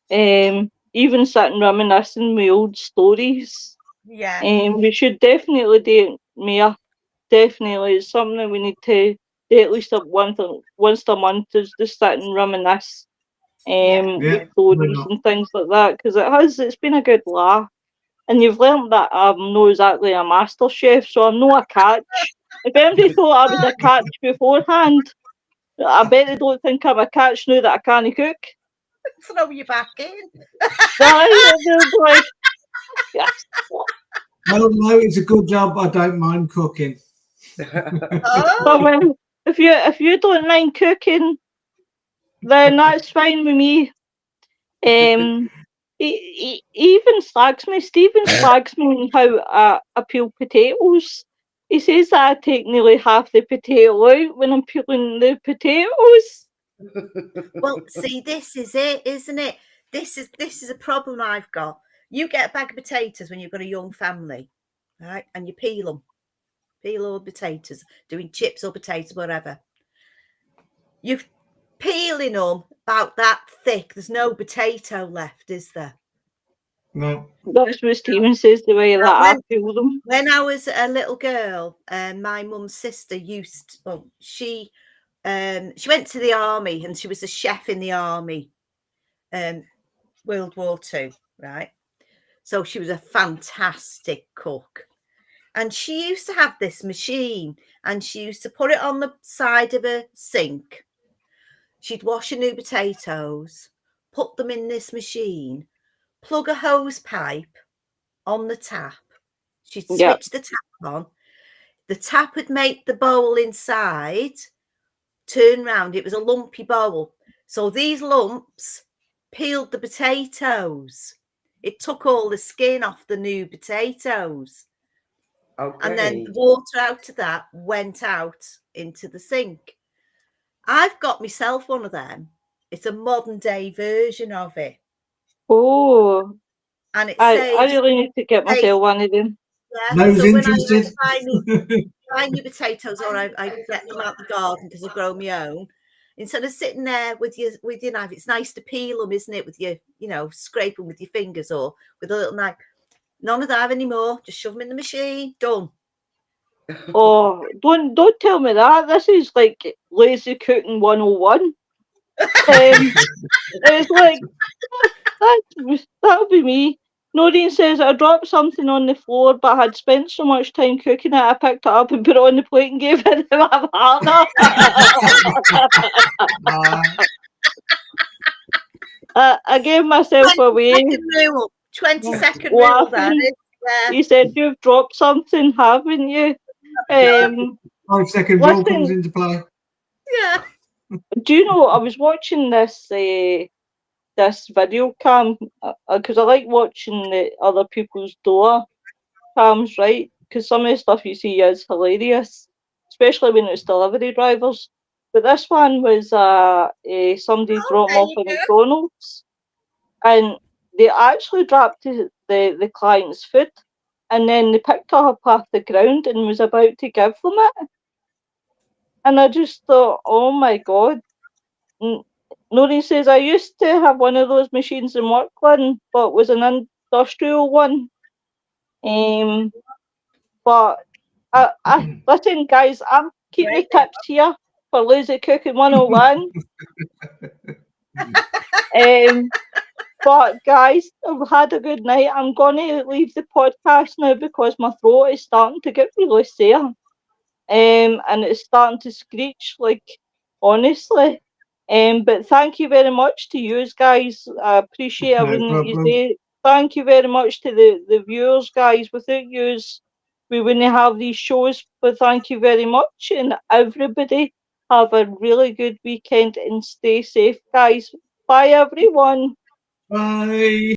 Even sitting reminiscing my old stories. Yeah. We should definitely do it, Mia. Definitely, it's something that we need to do at least once a month, is just sit and reminisce Yeah. Yeah, with why stories not? and things like that, because it's been a good laugh. And you've learnt that I'm not exactly a master chef, so I'm not a catch. If anybody thought I was a catch beforehand, I bet they don't think I'm a catch now that I can't cook. Throw you back in. They'll be like, yes. Well, no, it's a good job. I don't mind cooking. Oh, But when, if you don't mind cooking, then that's fine with me. He even slags me. Stephen slags me on how I peel potatoes. He says that I take nearly half the potato out when I'm peeling the potatoes. well, see, this is it, isn't it? This is a problem I've got. You get a bag of potatoes when you've got a young family, right? And you peel all the potatoes, doing chips or potatoes, whatever. You're peeling them about that thick. There's no potato left, is there? No. That's what Stephen says, the way that I peel them. When I was a little girl, my mum's sister she went to the army, and she was a chef in the army, World War II, right? So she was a fantastic cook. And she used to have this machine, and she used to put it on the side of a sink. She'd wash her new potatoes, put them in this machine, plug a hose pipe on the tap. She'd switch the tap on. The tap would make the bowl inside turn round. It was a lumpy bowl. So these lumps peeled the potatoes. It took all the skin off the new potatoes. Okay. And then the water out of that went out into the sink. I've got myself one of them. It's a modern day version of it. Oh, And it I saves. really need to get myself one of them. Yeah. No's So when interested. I buy new potatoes, or I get them out the garden because I grow my own, instead of sitting there with your knife, it's nice to peel them, isn't it? With your, scrape them with your fingers or with a little knife. None of that anymore. Just shove them in the machine. Done. Oh, don't tell me that. This is like lazy cooking 101. It's like that'll be me. Noreen says, "I dropped something on the floor, but I had spent so much time cooking it, I picked it up and put it on the plate and gave it to my partner." I gave myself away. 20-second rule. 20-second rule, that Laughing. is. Yeah. He said, "You've dropped something, haven't you?" 5 second rule comes Listen, into play. Yeah. do you know, I was watching this this video cam because I like watching the other people's door cams, right? Because some of the stuff you see is hilarious, especially when it's delivery drivers. But this one was somebody dropping there off you a go. McDonald's, and they actually dropped the client's food, and then they picked it up off the ground and was about to give them it. And I just thought, oh my God. Noreen says, I used to have one of those machines in Workland, but it was an industrial one. But listen, guys, I'm keeping the tips here for Lazy Cooking 101. But guys, I've had a good night. I'm going to leave the podcast now because my throat is starting to get really sore. And it's starting to screech, like, honestly. But thank you very much to you guys. I appreciate No everything that you problem. say. Thank you very much to the viewers, guys. Without yous, we wouldn't have these shows. But thank you very much. And everybody, have a really good weekend and stay safe, guys. Bye, everyone. Bye.